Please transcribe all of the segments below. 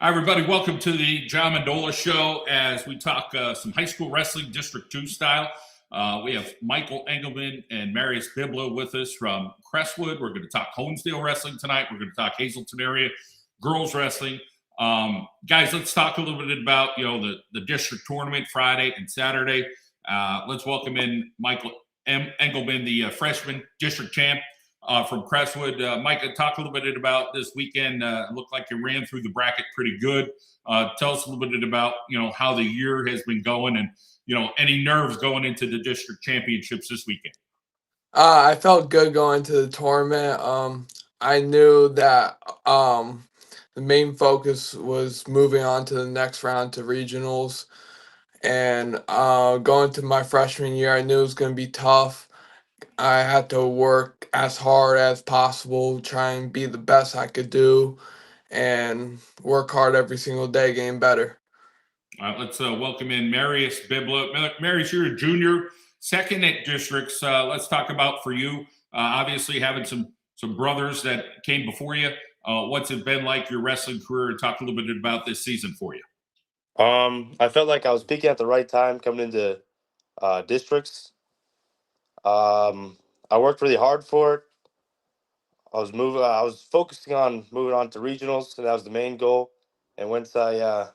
Hi, everybody. Welcome to the John Mendola Show as we talk some high school wrestling District 2 style. We have Michael Engelman and Marius Biblo with us from Crestwood. We're going to talk Honesdale wrestling tonight. We're going to talk Hazleton area girls wrestling. Guys, let's talk a little bit about the district tournament Friday and Saturday. Let's welcome in Michael Engelman, the freshman district champ from Crestwood. Mike, talk a little bit about this weekend. It looked like you ran through the bracket pretty good. Tell us a little bit about how the year has been going, and any nerves going into the district championships this weekend. I felt good going to the tournament. I knew that the main focus was moving on to the next round to regionals, and going to my freshman year, I knew it was going to be tough. I had to work as hard as possible, try and be the best I could do, and work hard every single day, getting better. All right, let's welcome in Marius Biblo. Marius, you're a junior, second at districts. Let's talk about for you. Obviously, having some brothers that came before you. What's it been like your wrestling career? Talk a little bit about this season for you. I felt like I was peaking at the right time coming into districts. I worked really hard for it. I was focusing on moving on to regionals, and that was the main goal. And once I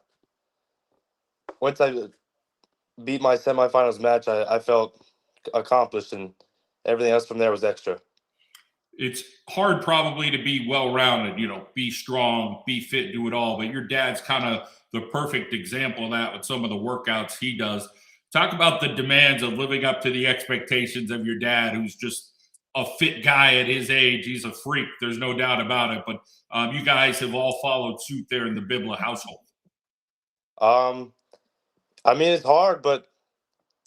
beat my semifinals match, I felt accomplished, and everything else from there was extra. It's hard probably to be well-rounded, be strong, be fit, do it all. But your dad's kind of the perfect example of that with some of the workouts he does. Talk about the demands of living up to the expectations of your dad, who's just a fit guy at his age. He's a freak. There's no doubt about it. But you guys have all followed suit there in the Bibla household. I mean, it's hard, but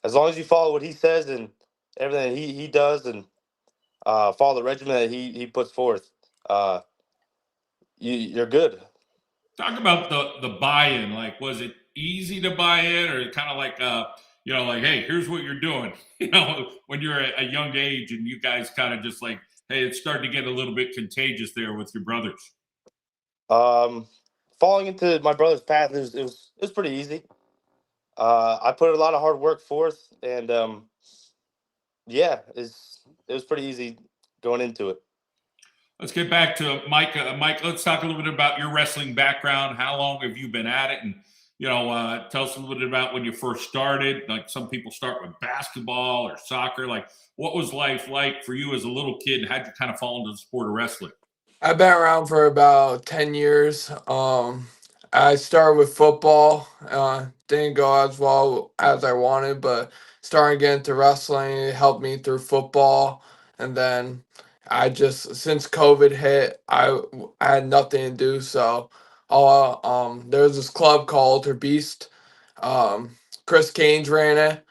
as long as you follow what he says and everything that he does, and follow the regimen that he puts forth, you're good. Talk about the buy-in. Like, was it easy to buy in, or kind of like like, hey, here's what you're doing, when you're a young age, and you guys kind of just like, hey, it's starting to get a little bit contagious there with your brothers. Falling into my brother's path it was pretty easy. I put a lot of hard work forth, and yeah, it was pretty easy going into it. Let's get back to Mike. Mike, let's talk a little bit about your wrestling background. How long have you been at it? And, tell us a little bit about when you first started. Like, some people start with basketball or soccer. Like, what was life like for you as a little kid? How'd you kind of fall into the sport of wrestling? I've been around for about 10 years. I started with football. Didn't go as well as I wanted, but starting getting into wrestling, it helped me through football. And then since COVID hit, I had nothing to do. So there was this club called Alter Beast. Um, Chris Canes ran it.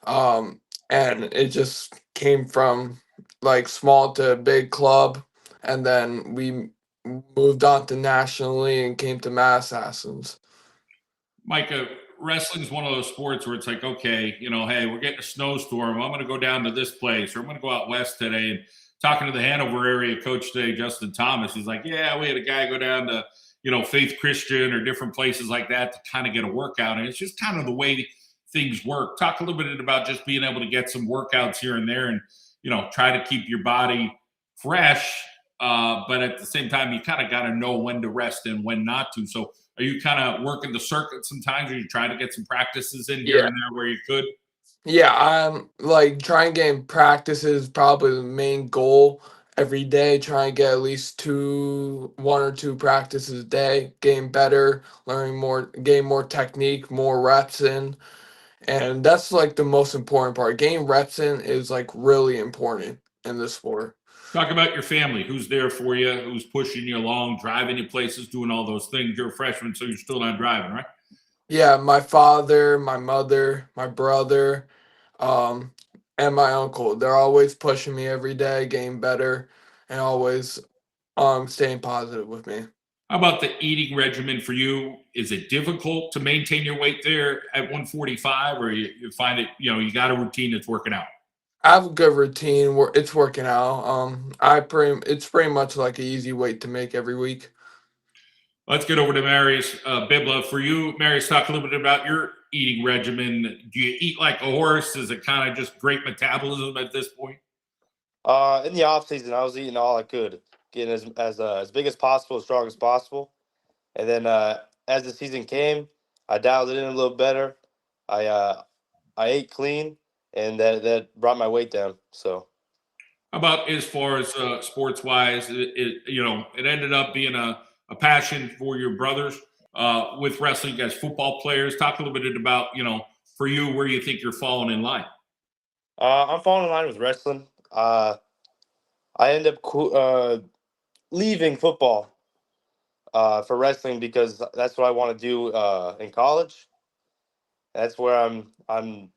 Um, and it just came from like small to big club, and then we moved on to nationally and came to Mass Assassins. Mike, wrestling is one of those sports where it's like, okay, hey, we're getting a snowstorm. I'm going to go down to this place, or I'm going to go out west today. And talking to the Hanover area coach today, Justin Thomas, he's like, yeah, we had a guy go down to, Faith Christian or different places like that to kind of get a workout. And it's just kind of the way things work. Talk a little bit about just being able to get some workouts here and there, and, try to keep your body fresh. But at the same time, you kind of got to know when to rest and when not to. So are you kind of working the circuit sometimes, or you try to get some practices in here Yeah. and there where you could? Yeah, I'm like trying to get in practice is probably the main goal every day. Trying to get at least one or two practices a day, getting better, learning more, getting more technique, more reps in. And that's like the most important part. Getting reps in is like really important in this sport. Talk about your family. Who's there for you? Who's pushing you along, driving you places, doing all those things? You're a freshman, so you're still not driving, right? Yeah, my father, my mother, my brother, um, and my uncle. They're always pushing me every day, getting better, and always staying positive with me. How about the eating regimen for you? Is it difficult to maintain your weight there at 145, or you find it, you got a routine that's working out? I have a good routine where it's working out. It's pretty much like an easy weight to make every week. Let's get over to Marius Bibla. For you, Marius, talk a little bit about your eating regimen. Do you eat like a horse? Is it kind of just great metabolism at this point? In the off season, I was eating all I could, getting as big as possible, as strong as possible. And then as the season came, I dialed it in a little better. I ate clean, and that brought my weight down. So How about as far as sports wise? It ended up being a passion for your brothers with wrestling as football players. Talk a little bit about for you where you think you're falling in line. I'm falling in line with wrestling. I end up leaving football for wrestling because that's what I want to do in college. That's where I'm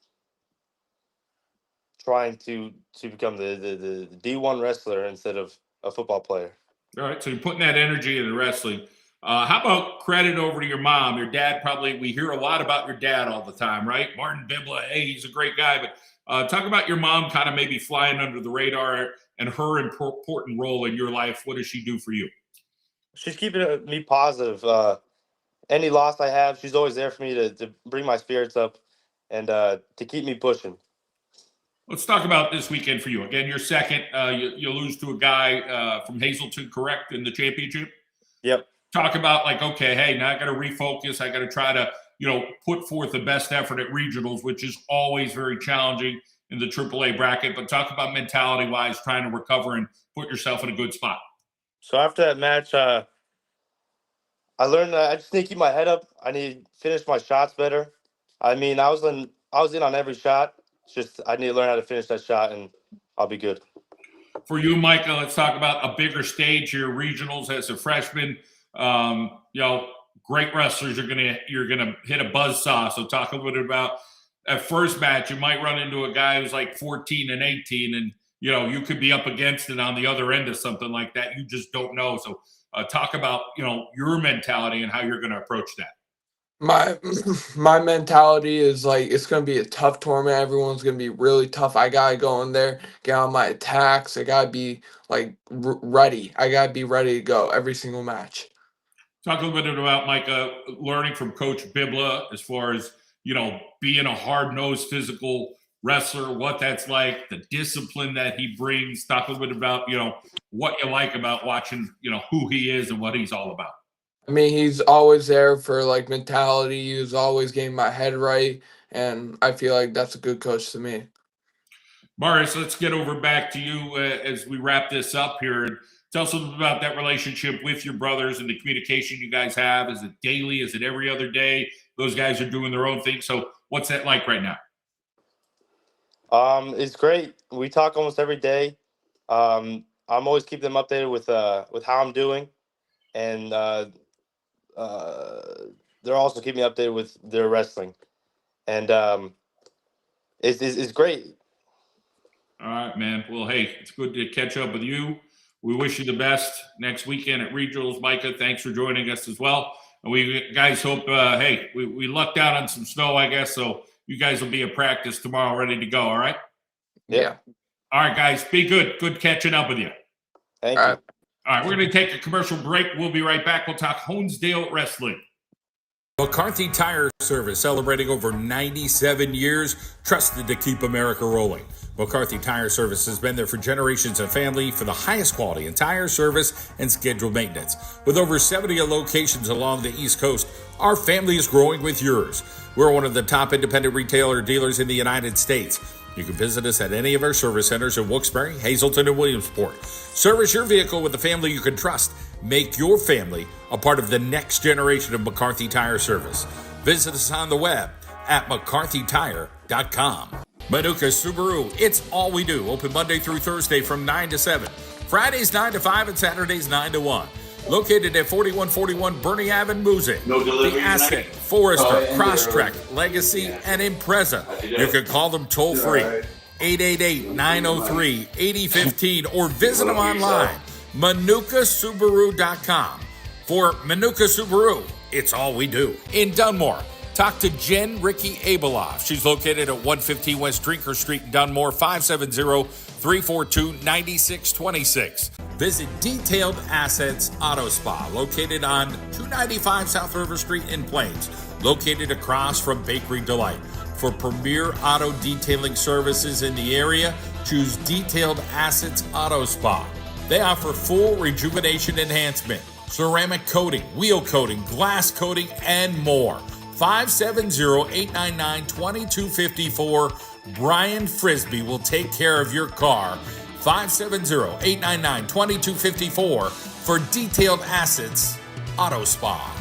trying to become the D1 wrestler instead of a football player. All right, so you're putting that energy into wrestling. How about credit over to your mom? Your dad probably, we hear a lot about your dad all the time, right? Martin Bibla, hey, he's a great guy. But talk about your mom kind of maybe flying under the radar and her important role in your life. What does she do for you? She's keeping me positive. Any loss I have, she's always there for me to bring my spirits up and to keep me pushing. Let's talk about this weekend for you. Again, you're second. You lose to a guy from Hazleton, correct, in the championship? Yep. Talk about like, okay, hey, now I got to refocus. I got to try to, put forth the best effort at regionals, which is always very challenging in the AAA bracket. But talk about mentality-wise, trying to recover and put yourself in a good spot. So after that match, I learned that I just need to keep my head up. I need to finish my shots better. I mean, I was in on every shot. It's just I need to learn how to finish that shot, and I'll be good. For you, Micah, let's talk about a bigger stage here, regionals as a freshman. Great wrestlers you're gonna hit a buzzsaw. So talk a little bit about that first match. You might run into a guy who's like 14 and 18, and you could be up against it on the other end of something like that. You just don't know. So talk about your mentality and how you're going to approach that. My mentality is like it's gonna be a tough tournament. Everyone's gonna be really tough. I gotta go in there, get on my attacks. I gotta be like ready. I gotta be ready to go every single match. Talk a little bit about Micah learning from Coach Bibla as far as being a hard-nosed physical wrestler, what that's like, the discipline that he brings. Talk a little bit about what you like about watching who he is and what he's all about. I mean, he's always there for like mentality. He was always getting my head right, and I feel like that's a good coach to me. Marius, let's get over back to you as we wrap this up here. Tell us a little bit about that relationship with your brothers and the communication you guys have. Is it daily? Is it every other day? Those guys are doing their own thing. So what's that like right now? It's great. We talk almost every day. I'm always keeping them updated with how I'm doing, and they're also keeping me updated with their wrestling, and it's great. All right, man. Well, hey, it's good to catch up with you. We wish you the best next weekend at regionals. Micah, thanks for joining us as well. And we guys hope, we lucked out on some snow, I guess. So you guys will be at practice tomorrow, ready to go. All right. Yeah. All right, guys. Be good. Good catching up with you. Thank you. All right. We're going to take a commercial break. We'll be right back. We'll talk Honesdale Wrestling. McCarthy Tire Service, celebrating over 97 years, trusted to keep America rolling. McCarthy Tire Service has been there for generations of family for the highest quality in tire service and scheduled maintenance. With over 70 locations along the East Coast, our family is growing with yours. We're one of the top independent retailer dealers in the United States. You can visit us at any of our service centers in Wilkes-Barre, Hazleton, and Williamsport. Service your vehicle with a family you can trust. Make your family a part of the next generation of McCarthy Tire Service. Visit us on the web at mccarthytire.com. Manuka Subaru, it's all we do. Open Monday through Thursday from 9 to 7. Fridays 9 to 5 and Saturdays 9 to 1. Located at 4141 Bernie Ave in Moosic. No delivery The Asset, tonight? Forester, Crosstrek, Legacy, and Impreza. You can call them toll free. 888-903-8015 or visit them online. ManukaSubaru.com. For Manuka Subaru, it's all we do. In Dunmore, Talk to Jen Ricky Abeloff. She's located at 115 West Drinker Street in Dunmore, 570-342-9626. Visit Detailed Assets Auto Spa, located on 295 South River Street in Plains, located across from Bakery Delight. For premier auto detailing services in the area, choose Detailed Assets Auto Spa. They offer full rejuvenation enhancement, ceramic coating, wheel coating, glass coating, and more. 570-899-2254. Brian Frisbee will take care of your car. 570-899-2254 for Detailed Assets Auto Spa.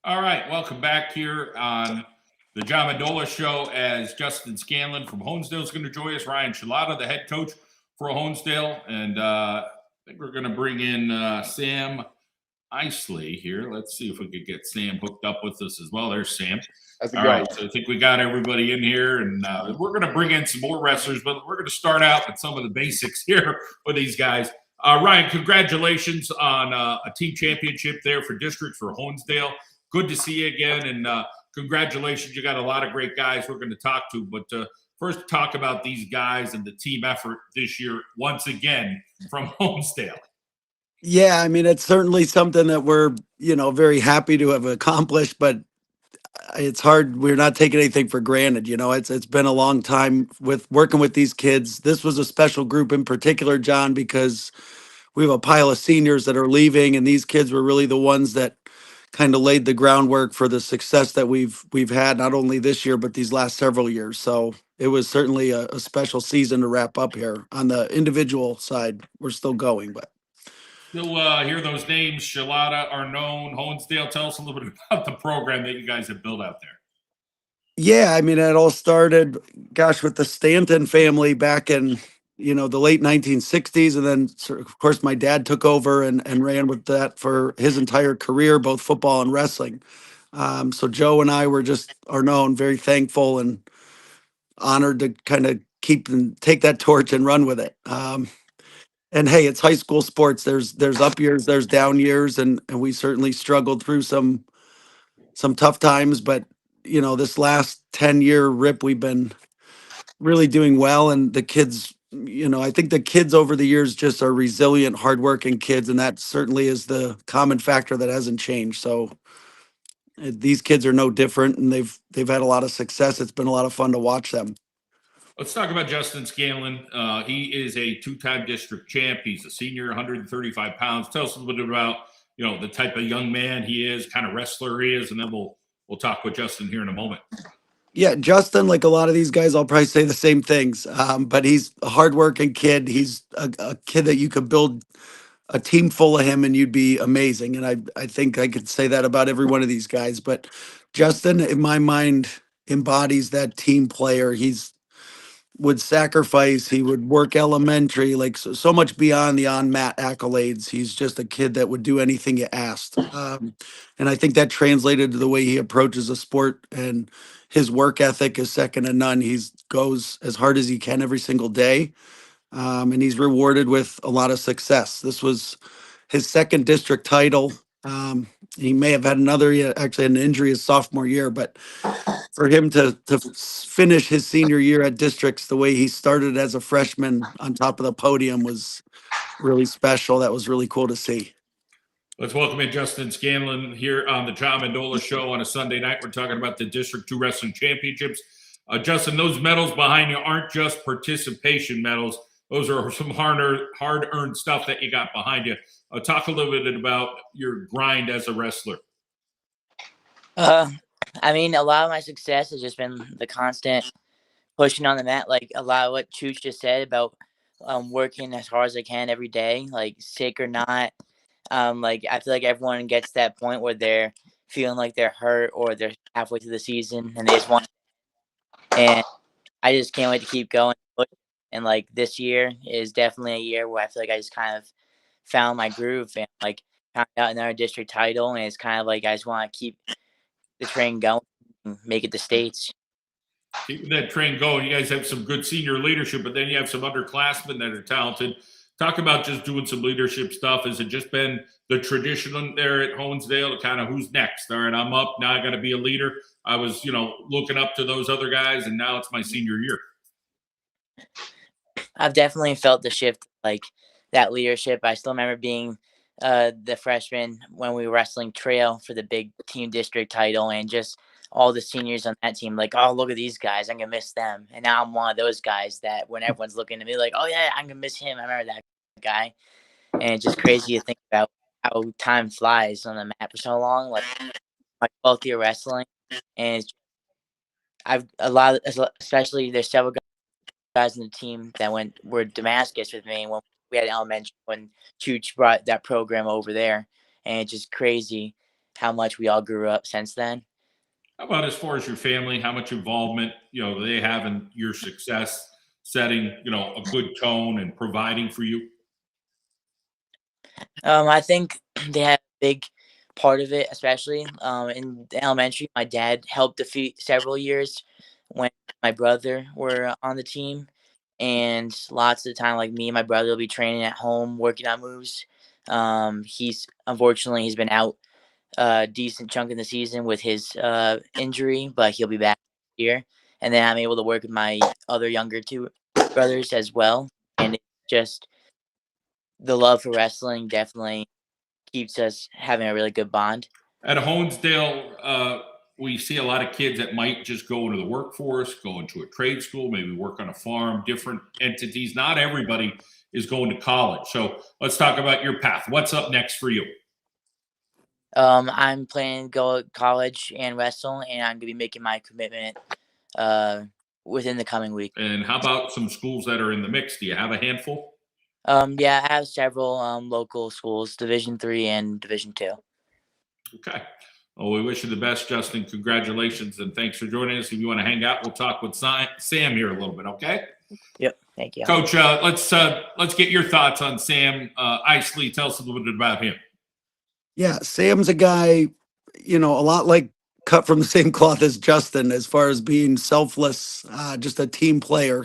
All right, welcome back here on the John Mendola Show as Justin Scanlon from Honesdale is going to join us. Ryan Shalata, the head coach for Honesdale. And I think we're going to bring in Sam Isley here. Let's see if we could get Sam hooked up with us as well. There's Sam. That's All right, so I think we got everybody in here, and we're going to bring in some more wrestlers, but we're going to start out with some of the basics here for these guys. Ryan, congratulations on a team championship there for district for Honesdale. Good to see you again, and congratulations. You got a lot of great guys we're going to talk to, but first talk about these guys and the team effort this year once again from Honesdale. Yeah, I mean, it's certainly something that we're, very happy to have accomplished, but it's hard. We're not taking anything for granted. It's been a long time with working with these kids. This was a special group in particular, John, because we have a pile of seniors that are leaving, and these kids were really the ones that kind of laid the groundwork for the success that we've had not only this year but these last several years. So it was certainly a special season to wrap up here. On the individual side, we're still going, but Still hear those names. Shalata, Arnone, Honesdale. Tell us a little bit about the program that you guys have built out there. yeah, I mean, it all started, gosh, with the Stanton family back in, the late 1960s. And then, of course, my dad took over and ran with that for his entire career, both football and wrestling. So Joe and I are known, very thankful and honored to kind of keep and take that torch and run with it. And hey, it's high school sports. There's up years, there's down years, and we certainly struggled through some tough times, but this last 10-year rip, we've been really doing well. And the kids, I think the kids over the years just are resilient, hardworking kids, and that certainly is the common factor that hasn't changed. So these kids are no different, and they've had a lot of success. It's been a lot of fun to watch them. Let's talk about Justin Scanlon. He is a two-time district champ. He's a senior, 135 pounds. Tell us a little bit about, the type of young man he is, kind of wrestler he is, and then we'll talk with Justin here in a moment. Yeah, Justin, like a lot of these guys, I'll probably say the same things. But he's a hardworking kid. He's a kid that you could build a team full of him and you'd be amazing. And I think I could say that about every one of these guys. But Justin, in my mind, embodies that team player. Would sacrifice, he would work elementary, like so much beyond the on-mat accolades. He's just a kid that would do anything you asked. And I think that translated to the way he approaches the sport, and his work ethic is second to none. He's goes as hard as he can every single day. And he's rewarded with a lot of success. This was his second district title. He may have had actually an injury his sophomore year, but for him to finish his senior year at districts the way he started as a freshman on top of the podium was really special. That was really cool to see. Let's welcome in Justin Scanlon here on the John Mendola Show on a Sunday night. We're talking about the District 2 Wrestling Championships. Justin, those medals behind you aren't just participation medals. Those are some hard-earned stuff that you got behind you. Talk a little bit about your grind as a wrestler. I mean, a lot of my success has just been the constant pushing on the mat. Like a lot of what Chooch just said about working as hard as I can every day, like sick or not. Like I feel like everyone gets to that point where they're feeling like they're hurt or they're halfway through the season and they just want. And I just can't wait to keep going. And like this year is definitely a year where I feel like I just kind of found my groove and like found out another district title. And it's kind of like I just want to keep the train going and make it to states. Keeping that train going. You guys have some good senior leadership, but then you have some underclassmen that are talented. Talk about just doing some leadership stuff. Has it just been the tradition there at Honesdale, kind of who's next? All right, I'm up now. I got to be a leader. I was, looking up to those other guys, and now it's my senior year. I've definitely felt the shift, like that leadership. I still remember being the freshman when we were wrestling trail for the big team district title, and just all the seniors on that team, like, oh, look at these guys, I'm gonna miss them. And now I'm one of those guys that when everyone's looking at me, like, oh yeah, I'm gonna miss him. I remember that guy, and it's just crazy to think about how time flies on the mat for so long. Like my 12th year wrestling, and I've a lot, especially there's several guys in the team that were Damascus with me when we had elementary when Chooch brought that program over there, and it's just crazy how much we all grew up since then. How about as far as your family? How much involvement they have in your success, setting a good tone and providing for you? I think they had a big part of it, especially in elementary. My dad helped defeat several years when my brother were on the team, and lots of the time, like me and my brother will be training at home, working on moves. He's been out a decent chunk of the season with his injury, but he'll be back here. And then I'm able to work with my other younger two brothers as well, and it's just the love for wrestling definitely keeps us having a really good bond. At Honesdale, we see a lot of kids that might just go into the workforce, go into a trade school, maybe work on a farm, different entities. Not everybody is going to college. So let's talk about your path. What's up next for you? I'm planning to go to college and wrestle, and I'm gonna be making my commitment within the coming week. And how about some schools that are in the mix? Do you have a handful? Yeah, I have several local schools, Division 3 and Division 2. Okay. Well, we wish you the best, Justin. Congratulations, and thanks for joining us. If you want to hang out, we'll talk with Sam here a little bit, okay? Yep, thank you. Coach, let's get your thoughts on Sam Isley. Tell us a little bit about him. Yeah, Sam's a guy, a lot like cut from the same cloth as Justin as far as being selfless, just a team player.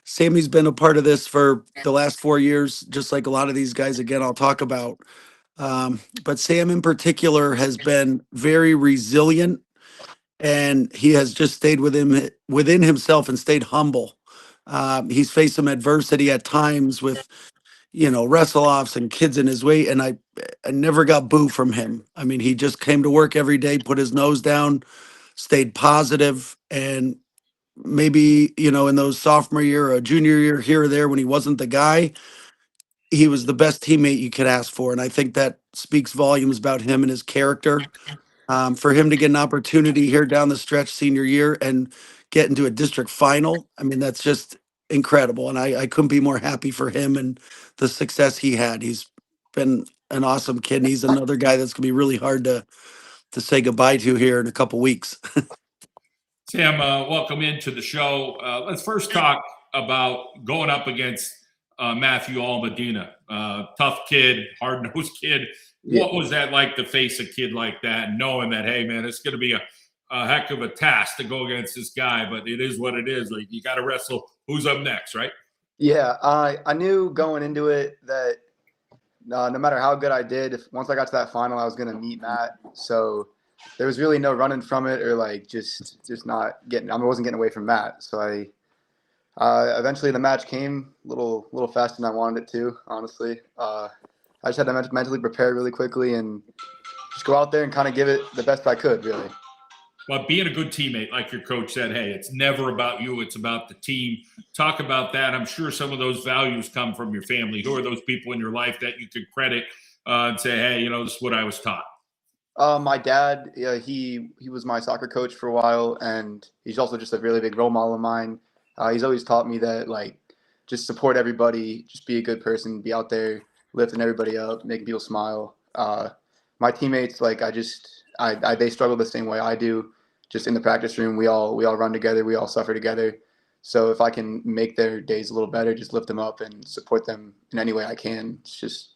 Sammy's been a part of this for the last 4 years, just like a lot of these guys, again, I'll talk about. But Sam in particular has been very resilient, and he has just stayed within himself and stayed humble. He's faced some adversity at times with wrestle offs and kids in his way. And I never got boo from him. I mean, he just came to work every day, put his nose down, stayed positive, and maybe, in those sophomore year or junior year here or there when he wasn't the guy, he was the best teammate you could ask for. And I think that speaks volumes about him and his character. For him to get an opportunity here down the stretch senior year and get into a district final, I mean, that's just incredible. And I couldn't be more happy for him and the success he had. He's been an awesome kid. And he's another guy that's going to be really hard to say goodbye to here in a couple weeks. Sam, welcome into the show. Let's first talk about going up against Matthew Almadina. Tough kid, hard-nosed kid. What was that like to face a kid like that, knowing that, hey, man, it's going to be a heck of a task to go against this guy, but it is what it is. Like, you got to wrestle. Who's up next, right? Yeah, I knew going into it that no matter how good I did, once I got to that final, I was going to meet Matt. So there was really no running from it or like just not getting. I wasn't getting away from Matt. So eventually the match came a little faster than I wanted it to. Honestly, I just had to mentally prepare really quickly and just go out there and kind of give it the best I could, really. But being a good teammate, like your coach said, hey, it's never about you, it's about the team. Talk about that. I'm sure some of those values come from your family. Who are those people in your life that you could credit and say, hey, this is what I was taught? My dad, he was my soccer coach for a while, and he's also just a really big role model of mine. He's always taught me that, like, just support everybody, just be a good person, be out there lifting everybody up, making people smile. My teammates, like, they struggle the same way I do. Just in the practice room, we all run together, we all suffer together. So if I can make their days a little better, just lift them up and support them in any way I can. It's just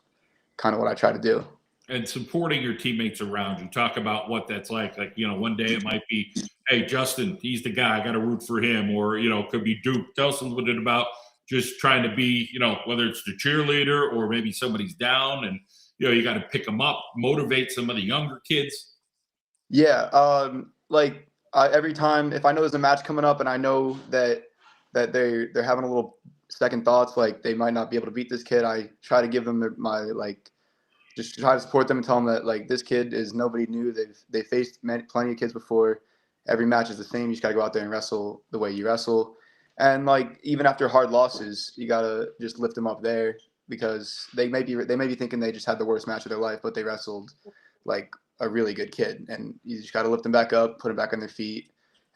kind of what I try to do. And supporting your teammates around you. Talk about what that's like. Like, one day it might be, hey, Justin, he's the guy. I got to root for him. Or, it could be Duke. Tell us a little bit about just trying to be, whether it's the cheerleader or maybe somebody's down and, you got to pick them up, motivate some of the younger kids. Yeah. Every time, if I know there's a match coming up and I know that they're having a little second thoughts, like they might not be able to beat this kid, I try to give them just try to support them and tell them that like this kid is nobody new. They faced plenty of kids before. Every match is the same. You just gotta go out there and wrestle the way you wrestle. And like even after hard losses, you gotta just lift them up there because they may be thinking they just had the worst match of their life, but they wrestled like a really good kid. And you just gotta lift them back up, put them back on their feet,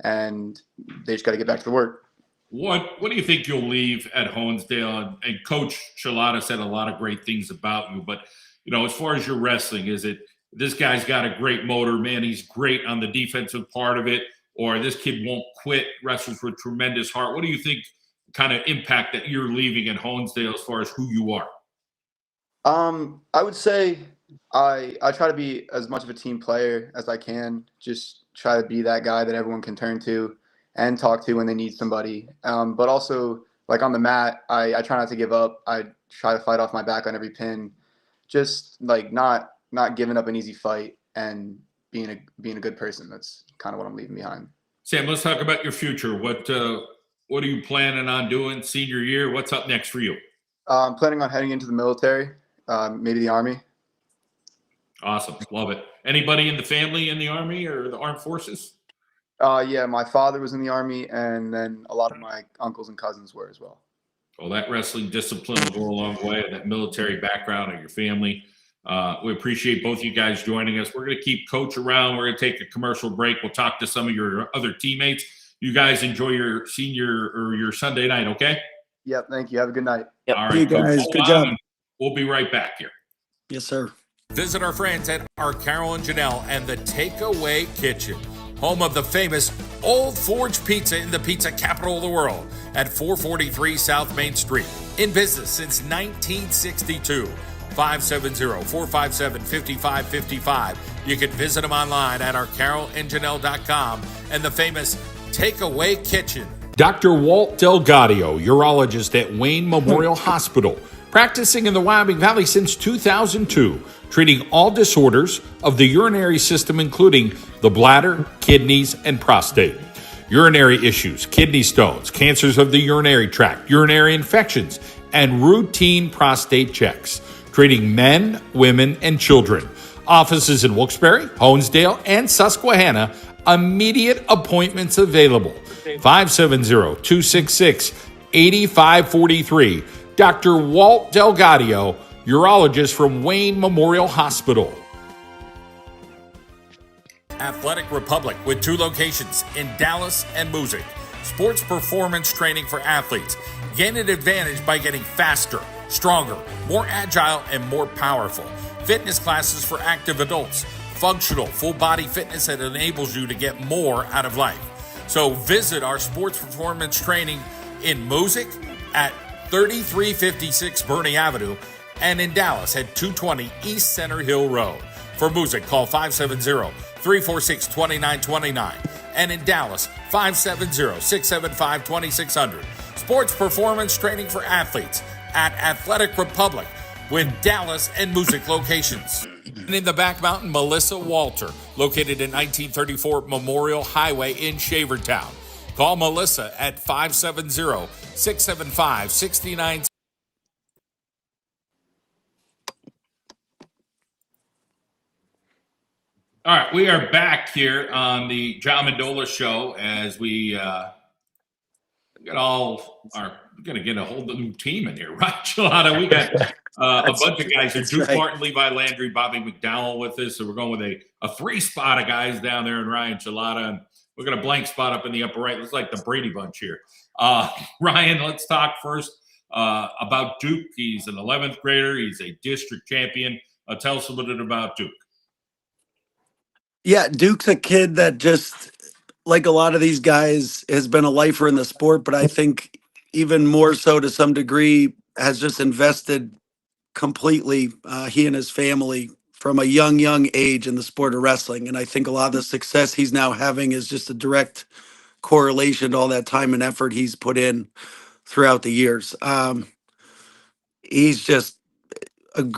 and they just gotta get back to the work. What do you think you'll leave at Honesdale? And Coach Chilada said a lot of great things about you, but as far as your wrestling, is it this guy's got a great motor, man, he's great on the defensive part of it, or this kid won't quit, wrestles with tremendous heart? What do you think kind of impact that you're leaving at Honesdale as far as who you are? I would say I try to be as much of a team player as I can. Just try to be that guy that everyone can turn to and talk to when they need somebody. But also, like on the mat, I try not to give up. I try to fight off my back on every pin. Just like not giving up an easy fight and being a good person. That's kind of what I'm leaving behind. Sam, let's talk about your future. What are you planning on doing senior year? What's up next for you? I'm planning on heading into the military, maybe the Army. Awesome. Love it. Anybody in the family in the Army or the armed forces? Yeah, my father was in the Army, and then a lot of my uncles and cousins were as well. Well, that wrestling discipline will go a long way, that military background of your family. We appreciate both you guys joining us. We're going to keep Coach around. We're going to take a commercial break. We'll talk to some of your other teammates. You guys enjoy your senior or your Sunday night, okay? Yep, thank you. Have a good night. Yep. All right, You guys, Coach, good job. We'll be right back here. Yes, sir. Visit our friends at our Carol and Janelle and the Takeaway Kitchen, home of the famous Old Forge Pizza in the pizza capital of the world at 443 South Main Street. In business since 1962. 570-457-5555. You can visit them online at ourcarolandjanelle.com and the famous Takeaway Kitchen. Dr. Walt Delgadio, urologist at Wayne Memorial Hospital, practicing in the Wyoming Valley since 2002, treating all disorders of the urinary system, including the bladder, kidneys, and prostate. Urinary issues, kidney stones, cancers of the urinary tract, urinary infections, and routine prostate checks. Treating men, women, and children. Offices in Wilkes-Barre, Honesdale, and Susquehanna. Immediate appointments available. 570-266-8543. Dr. Walt Delgadio, urologist from Wayne Memorial Hospital. Athletic Republic with 2 locations in Dallas and Moosic. Sports performance training for athletes. Gain an advantage by getting faster, stronger, more agile, and more powerful. Fitness classes for active adults. Functional, full body fitness that enables you to get more out of life. So visit our sports performance training in Moosic at 3356 Bernie Avenue and in Dallas at 220 East Center Hill Road. For Moosic, call 570-346-2929. And in Dallas, 570-675-2600. Sports performance training for athletes at Athletic Republic with Dallas and Moosic locations. And in the back mountain, Melissa Walter, located in 1934 Memorial Highway in Shavertown. Call Melissa at 570-675-69. All right, we are back here on the John Mendola Show as we got all our going to get a whole new team in here, right, Chilada? We got a bunch of guys here. Duke Martin, Levi Landry, Bobby McDowell with us. So we're going with a 3 spot of guys down there in Ryan Chilada. And we're going to blank spot up in the upper right. Looks like the Brady Bunch here. Ryan, let's talk first about Duke. He's an 11th grader. He's a district champion. Tell us a little bit about Duke. Yeah, Duke's a kid that just, like a lot of these guys, has been a lifer in the sport, but I think even more so to some degree has just invested completely, he and his family, from a young age in the sport of wrestling. And I think a lot of the success he's now having is just a direct correlation to all that time and effort he's put in throughout the years. He's just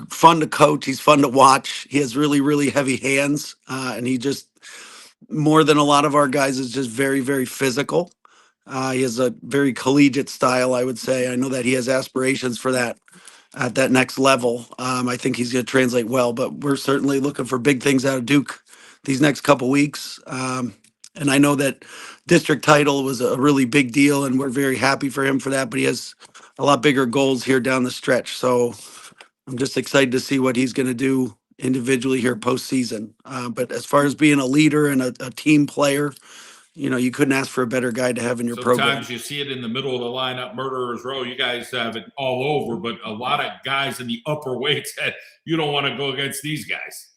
fun to coach. He's fun to watch. He has really heavy hands, and he just more than a lot of our guys is just very physical. He has a very collegiate style, I would say. I know that he has aspirations for that at that next level. I think he's going to translate well, but we're certainly looking for big things out of Duke these next couple weeks. And I know that district title was a really big deal, and we're very happy for him for that. But he has a lot bigger goals here down the stretch. So I'm just excited to see what he's going to do individually here postseason. But as far as being a leader and a team player, you couldn't ask for a better guy to have in your program. Sometimes you see it in the middle of the lineup, murderer's row. You guys have it all over, but a lot of guys in the upper weights that you don't want to go against these guys.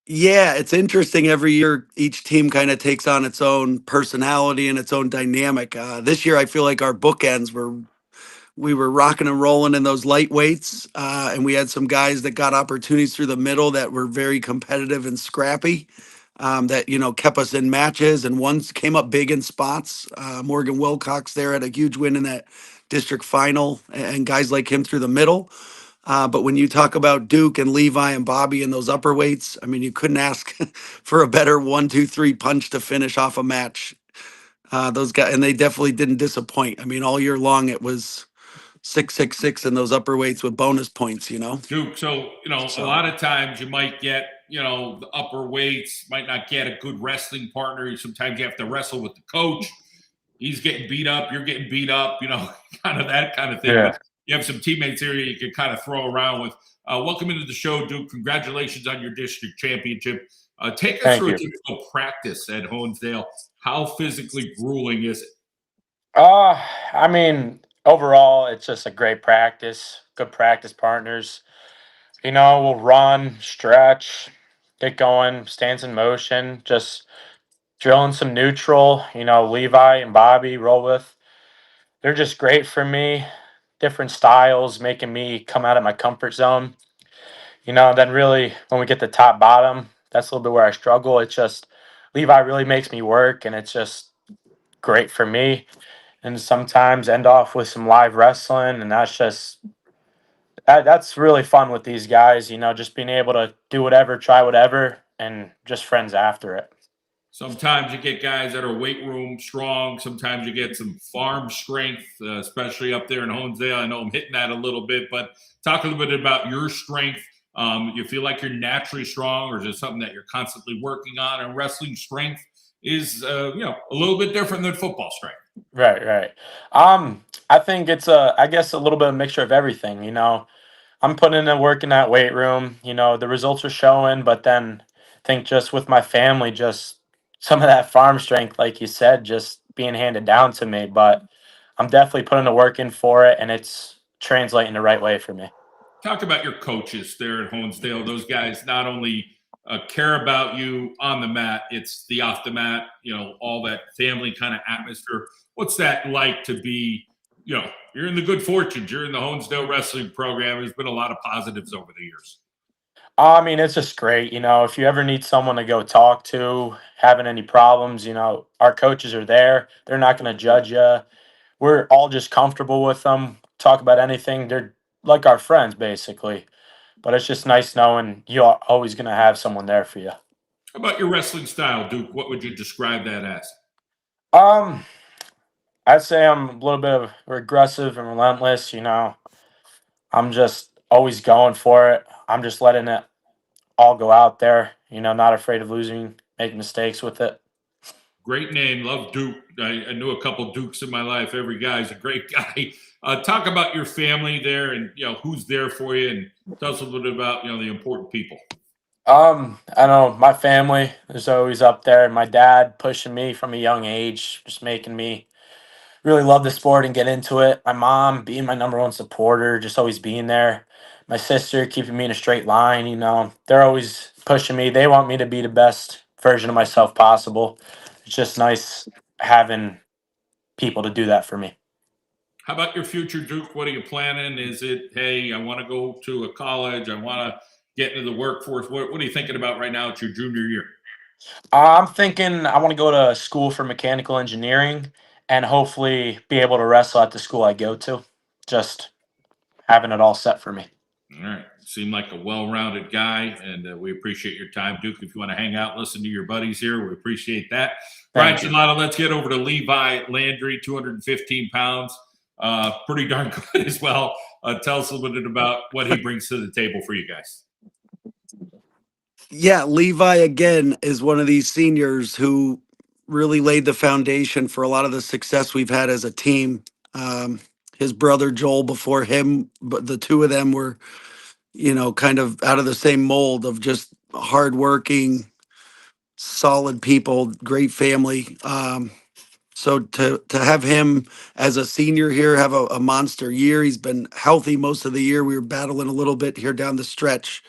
Yeah, it's interesting. Every year, each team kind of takes on its own personality and its own dynamic. This year, I feel like our bookends we were rocking and rolling in those lightweights, and we had some guys that got opportunities through the middle that were very competitive and scrappy. That kept us in matches, and ones came up big in spots. Morgan Wilcox there had a huge win in that district final, and guys like him through the middle. But when you talk about Duke and Levi and Bobby in those upper weights, I mean, you couldn't ask for a better 1, 2, 3 punch to finish off a match. Those guys, and they definitely didn't disappoint. I mean, all year long it was 6, 6, 6 in those upper weights with bonus points. Duke, so a lot of times you might get the upper weights, might not get a good wrestling partner. Sometimes you have to wrestle with the coach. He's getting beat up, you're getting beat up, kind of that kind of thing. Yeah. But you have some teammates here you can kind of throw around with. Welcome into the show, Duke. Congratulations on your district championship. Take us Thank through you. a typical practice at Honesdale. How physically grueling is it? I mean, overall, it's just a great practice, good practice partners. We'll run, stretch, get going, stands in motion, just drilling some neutral. Levi and Bobby roll with. They're just great for me. Different styles, making me come out of my comfort zone. Then really when we get to top bottom, that's a little bit where I struggle. It's just Levi really makes me work, and it's just great for me. And sometimes end off with some live wrestling, and that's really fun with these guys. Just being able to do whatever, try whatever, and just friends after it. Sometimes you get guys that are weight room strong. Sometimes you get some farm strength, especially up there in Honesdale. I know I'm hitting that a little bit, but talk a little bit about your strength. You feel like you're naturally strong, or is it something that you're constantly working on? And wrestling strength is, a little bit different than football strength. Right. I think it's I guess a little bit of mixture of everything. I'm putting in the work in that weight room. The results are showing, but then I think just with my family, just some of that farm strength, like you said, just being handed down to me. But I'm definitely putting the work in for it, and it's translating the right way for me. Talk about your coaches there at Honesdale. Those guys not only care about you on the mat, it's the off the mat, all that family kind of atmosphere. What's that like to be, you're in the good fortunes, you're in the Honesdale wrestling program. There's been a lot of positives over the years. I mean, it's just great. If you ever need someone to go talk to, having any problems, our coaches are there. They're not going to judge you. We're all just comfortable with them, talk about anything. They're like our friends, basically. But it's just nice knowing you're always going to have someone there for you. How about your wrestling style, Duke? What would you describe that as? Um, I'd say I'm a little bit of aggressive and relentless. I'm just always going for it. I'm just letting it all go out there. Not afraid of losing, making mistakes with it. Great name. Love Duke. I knew a couple Dukes in my life. Every guy's a great guy. Talk about your family there and, who's there for you, and tell us a little bit about, the important people. I know my family is always up there. My dad pushing me from a young age, just making me really love the sport and get into it. My mom being my number one supporter, just always being there. My sister keeping me in a straight line. They're always pushing me. They want me to be the best version of myself possible. It's just nice having people to do that for me. How about your future, Duke? What are you planning? Is it, hey, I want to go to a college. I want to, get into the workforce? What are you thinking about right now? It's your junior year. I'm thinking I want to go to school for mechanical engineering and hopefully be able to wrestle at the school I go to. Just having it all set for me. All right. Seem like a well-rounded guy, and we appreciate your time, Duke. If you want to hang out, listen to your buddies here, we appreciate that. Brian Thank you. Gelato, let's get over to Levi Landry, 215 pounds. Pretty darn good as well. Tell us a little bit about what he brings to the table for you guys. Yeah, Levi again is one of these seniors who really laid the foundation for a lot of the success we've had as a team. His brother Joel before him, but the two of them were, kind of out of the same mold of just hardworking, solid people, great family. So to have him as a senior here have a monster year. He's been healthy most of the year. We were battling a little bit here down the stretch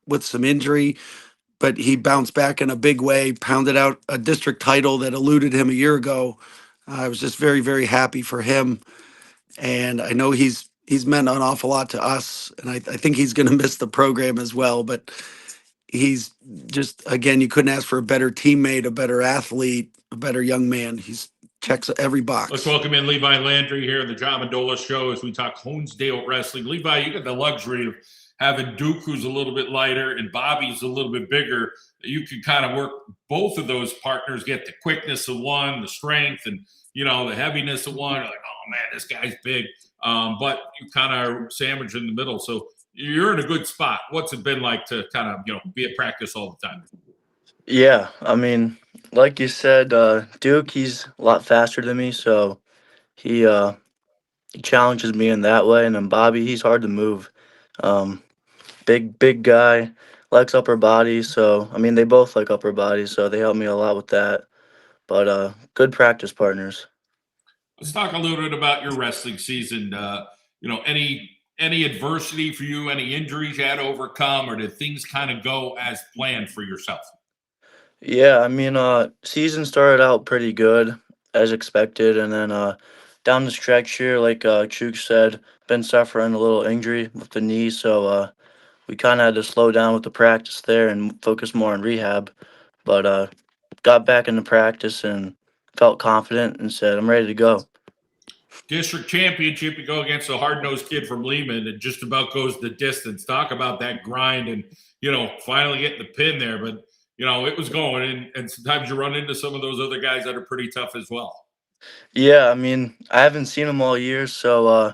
with some injury, but he bounced back in a big way, pounded out a district title that eluded him a year ago. I was just very, very happy for him, and I know he's meant an awful lot to us, and I think he's going to miss the program as well. But he's just, again, you couldn't ask for a better teammate, a better athlete, a better young man. He's checks every box. Let's welcome in Levi Landry here on the John Mendola Show as we talk Honesdale wrestling. Levi, you got the luxury of having Duke, who's a little bit lighter, and Bobby's a little bit bigger. You can kind of work both of those partners, get the quickness of one, the strength, and the heaviness of one. You're like, oh man, this guy's big. But you kind of sandwich in the middle. So you're in a good spot. What's it been like to kind of be at practice all the time? Yeah, I mean, like you said, Duke, he's a lot faster than me, so he challenges me in that way. And then Bobby, he's hard to move. Um, big guy, likes upper body. So I mean, they both like upper body, so they help me a lot with that. But good practice partners. Let's talk a little bit about your wrestling season. Any adversity for you, any injuries you had to overcome, or did things kind of go as planned for yourself? Yeah, I mean, season started out pretty good as expected, and then down the stretch here, like Chooch said, been suffering a little injury with the knee, so we kind of had to slow down with the practice there and focus more on rehab. But got back into practice and felt confident and said, I'm ready to go. District championship, you go against a hard-nosed kid from Lehman and just about goes the distance. Talk about that grind and, finally getting the pin there. But, it was going. And sometimes you run into some of those other guys that are pretty tough as well. Yeah, I mean, I haven't seen him all year, so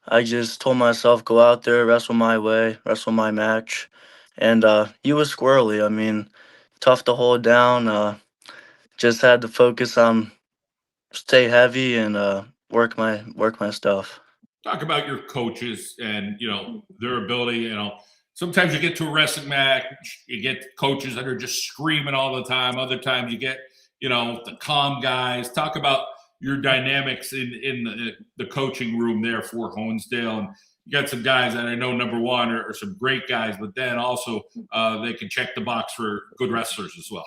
I just told myself, go out there, wrestle my way, wrestle my match. And he was squirrely. I mean, tough to hold down. Just had to focus on stay heavy and work my stuff. Talk about your coaches and, their ability, sometimes you get to a wrestling match, you get coaches that are just screaming all the time. Other times you get, the calm guys. Talk about your dynamics in the coaching room there for Honesdale. And you got some guys that I know, number one, are some great guys, but then also they can check the box for good wrestlers as well.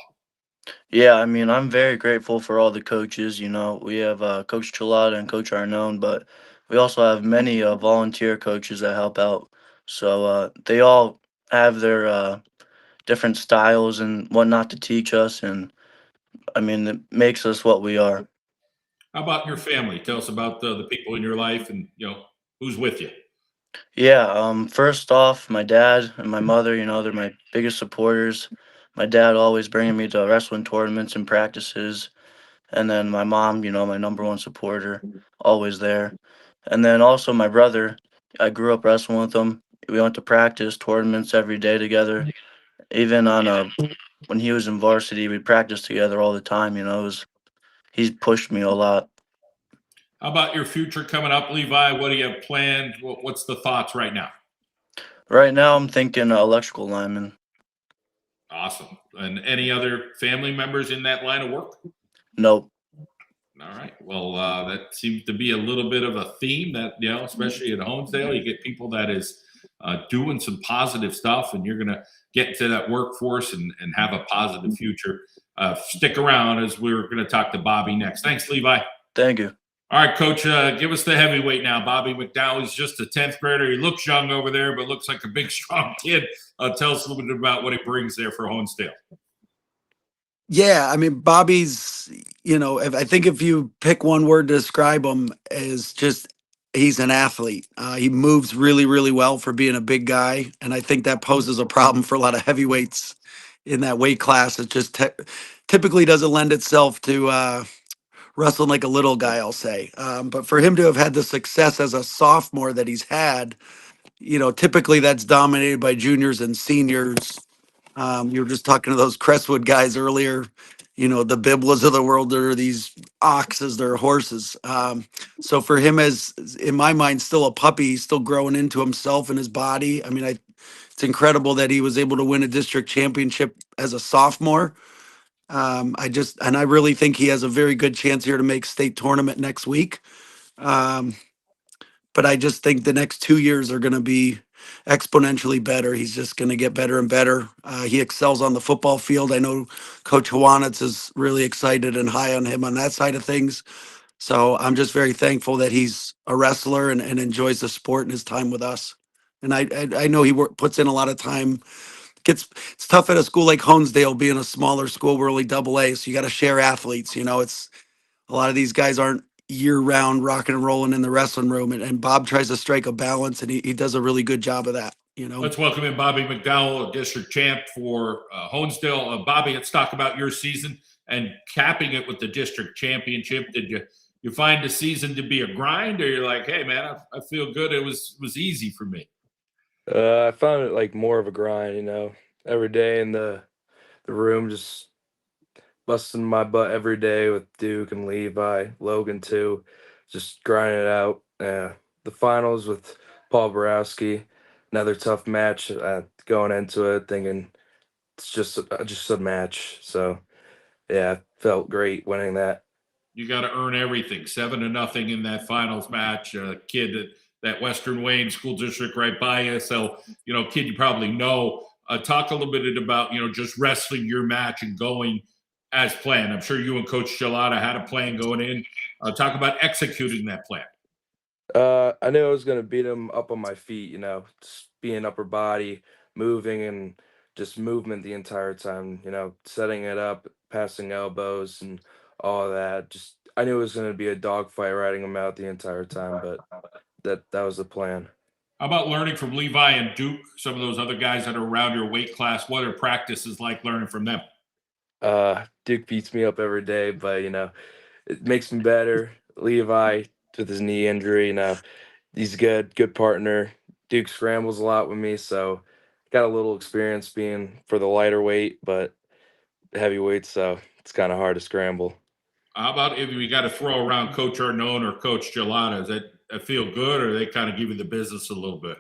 Yeah, I mean, I'm very grateful for all the coaches. We have Coach Chilada and Coach Arnone, but we also have many volunteer coaches that help out. So they all have their different styles and whatnot to teach us, and I mean, it makes us what we are. How about your family? Tell us about the people in your life and, who's with you. Yeah, first off, my dad and my mother, they're my biggest supporters. My dad always bringing me to wrestling tournaments and practices. And then my mom, my number one supporter, always there. And then also my brother, I grew up wrestling with him. We went to practice tournaments every day together. Even on when he was in varsity, we practiced together all the time. He's pushed me a lot. How about your future coming up, Levi? What do you have planned? What's the thoughts right now? Right now, I'm thinking electrical lineman. Awesome. And any other family members in that line of work? Nope. All right. Well, that seems to be a little bit of a theme that, especially at Honesdale, you get people that is doing some positive stuff, and you're going to get into that workforce and have a positive future. Stick around as we're going to talk to Bobby next. Thanks, Levi. Thank you. All right, Coach, give us the heavyweight now. Bobby McDowell, he's just a 10th grader. He looks young over there, but looks like a big, strong kid. Tell us a little bit about what he brings there for Honesdale. Yeah, I mean, Bobby's, I think if you pick one word to describe him, is just he's an athlete. He moves really, really well for being a big guy. And I think that poses a problem for a lot of heavyweights in that weight class. It just typically doesn't lend itself to wrestling like a little guy, I'll say. But for him to have had the success as a sophomore that he's had, typically that's dominated by juniors and seniors. You were just talking to those Crestwood guys earlier, the Biblas of the world that are these oxes, they're horses. So for him, as in my mind, still a puppy, he's still growing into himself and his body. I mean, it's incredible that he was able to win a district championship as a sophomore. I really think he has a very good chance here to make state tournament next week. Um, but I just think the next 2 years are going to be exponentially better. He's just going to get better and better. He excels on the football field. I know Coach Hawanitz is really excited and high on him on that side of things. So I'm just very thankful that he's a wrestler and enjoys the sport and his time with us. And I know he puts in a lot of time. It's tough at a school like Honesdale, being a smaller school. We're only double A, so you got to share athletes. It's a lot of these guys aren't year round rocking and rolling in the wrestling room, and Bob tries to strike a balance, and he does a really good job of that. Let's welcome in Bobby McDowell, district champ for Honesdale. Bobby, let's talk about your season and capping it with the district championship. Did you find the season to be a grind, or you're like, hey man, I feel good. It was easy for me. I found it like more of a grind, every day in the room, just busting my butt every day with Duke and Levi, Logan too, just grinding it out. The finals with Paul Borowski, another tough match. Going into it thinking it's just a match. So yeah, felt great winning that. You got to earn everything. 7-0 in that finals match. Kid that Western Wayne School District right by you. So, kid you probably know. Talk a little bit about, just wrestling your match and going as planned. I'm sure you and Coach Gelada had a plan going in. Talk about executing that plan. I knew I was gonna beat him up on my feet, just being upper body, moving and just movement the entire time, setting it up, passing elbows and all of that. Just I knew it was gonna be a dogfight riding him out the entire time, but that was the plan. How about learning from Levi and Duke, some of those other guys that are around your weight class? What are practices like learning from them? Duke beats me up every day, but it makes me better. Levi with his knee injury, he's good partner. Duke scrambles a lot with me, so got a little experience being for the lighter weight, but heavyweight, so it's kind of hard to scramble. How about if we got to throw around Coach Arnone or Coach Gelada? Does that feel good, or they kind of give you the business a little bit?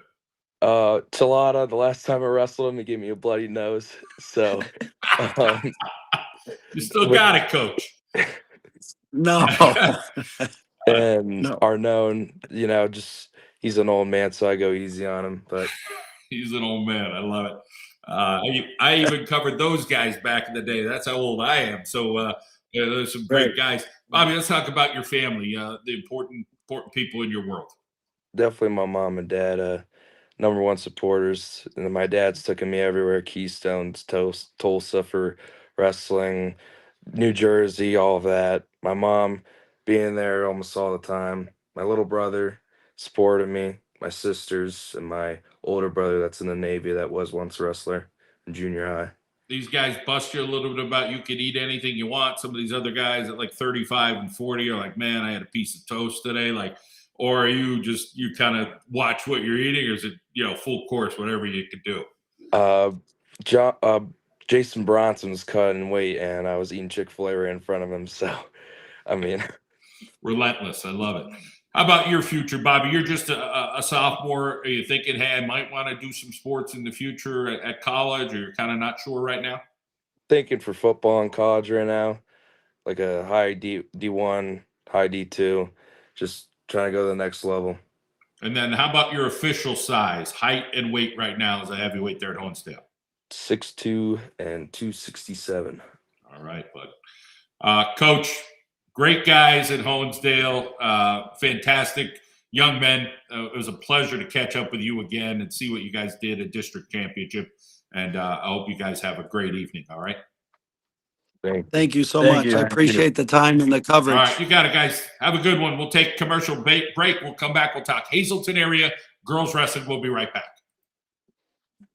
Chalada, the last time I wrestled him, he gave me a bloody nose. So you still got it, Coach. No. And No. Arnone, just he's an old man, so I go easy on him. But he's an old man. I love it. I even covered those guys back in the day. That's how old I am. So there's some great guys. Bobby, let's talk about your family, the important people in your world. Definitely my mom and dad, number one supporters. And my dad's taken me everywhere, Keystones, Tulsa for wrestling, New Jersey, all of that. My mom being there almost all the time. My little brother supported me, my sisters, and my older brother that's in the Navy that was once a wrestler in junior high. These guys bust you a little bit about you could eat anything you want. Some of these other guys at like 35 and 40 are like, man, I had a piece of toast today. Or are you kind of watch what you're eating, or is it, full course, whatever you could do? Jason Bronson was cutting weight, and I was eating Chick-fil-A right in front of him. So, I mean, relentless. I love it. How about your future, Bobby? You're just a sophomore. Are you thinking, hey, I might want to do some sports in the future at college, or you're kind of not sure right now? Thinking for football in college right now, like a high D1, high D2, just trying to go to the next level. And then how about your official size, height, and weight right now as a heavyweight there at Honesdale? 6'2" and 267. All right, bud. Coach, great guys at Honesdale, fantastic young men. It was a pleasure to catch up with you again and see what you guys did at district championship. And I hope you guys have a great evening. All right. Thank you so Thank much. you. I appreciate the time and the All right. coverage. You got it, guys. Have a good one. We'll take commercial break. We'll come back. We'll talk Hazleton area girls wrestling. We'll be right back.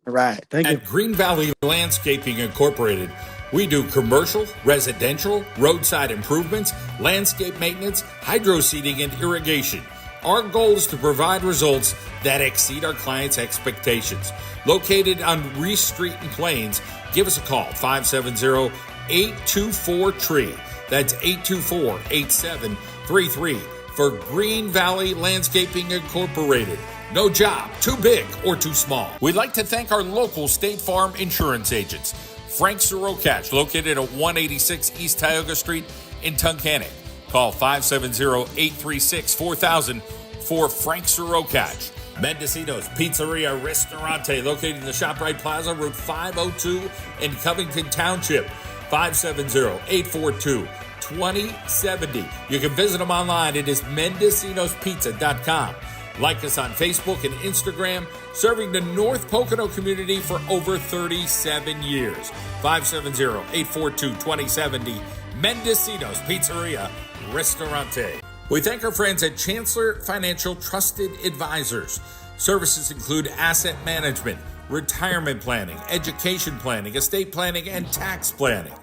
All right. Thank you. At Green Valley Landscaping Incorporated, we do commercial, residential, roadside improvements, landscape maintenance, hydro seeding, and irrigation. Our goal is to provide results that exceed our clients' expectations. Located on Reese Street in Plains, give us a call, 570-824-TREE. That's 824-8733 for Green Valley Landscaping Incorporated. No job too big or too small. We'd like to thank our local State Farm insurance agents. Frank Sirokach, located at 186 East Tioga Street in Tunkhannock. Call 570-836-4000 for Frank Sirokach. Mendocino's Pizzeria Ristorante, located in the ShopRite Plaza, Route 502 in Covington Township. 570-842-2070. You can visit them online. It is mendocinospizza.com. Like us on Facebook and Instagram, serving the North Pocono community for over 37 years. 570-842-2070. Mendocino's Pizzeria Ristorante. We thank our friends at Chancellor Financial Trusted Advisors. Services include asset management, retirement planning, education planning, estate planning, and tax planning.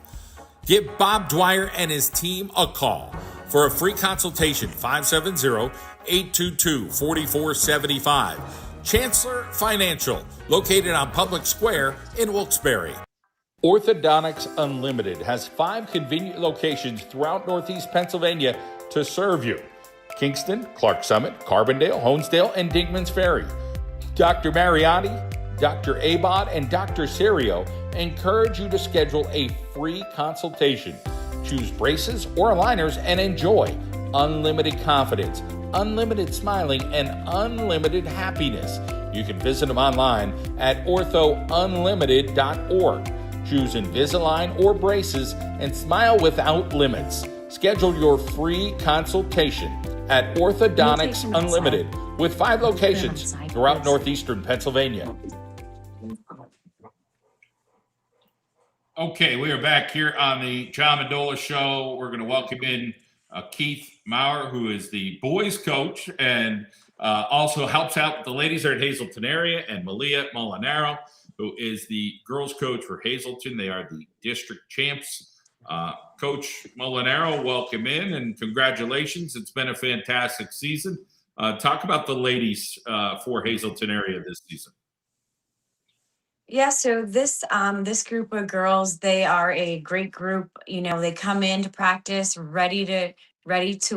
Give Bob Dwyer and his team a call for a free consultation, 570-822-4475. Chancellor Financial, located on Public Square in Wilkes-Barre. Orthodontics Unlimited has 5 convenient locations throughout Northeast Pennsylvania to serve you. Kingston, Clark Summit, Carbondale, Honesdale, and Dinkman's Ferry. Dr. Mariotti, Dr. Abod, and Dr. Serio encourage you to schedule a free consultation. Choose braces or aligners and enjoy unlimited confidence, unlimited smiling, and unlimited happiness. You can visit them online at orthounlimited.org. Choose Invisalign or braces and smile without limits. Schedule your free consultation at Orthodontics Unlimited with 5 locations throughout northeastern Pennsylvania. Okay, we are back here on the John Mendola Show. We're going to welcome in Keith Maurer, who is the boys coach and also helps out the ladies there at Hazleton area, and Malia Molinaro, who is the girls coach for Hazleton. They are the district champs. Coach Molinaro, welcome in and congratulations. It's been a fantastic season. Talk about the ladies for Hazleton area this season. Yeah, so this group of girls, they are a great group. You know, they come into practice ready to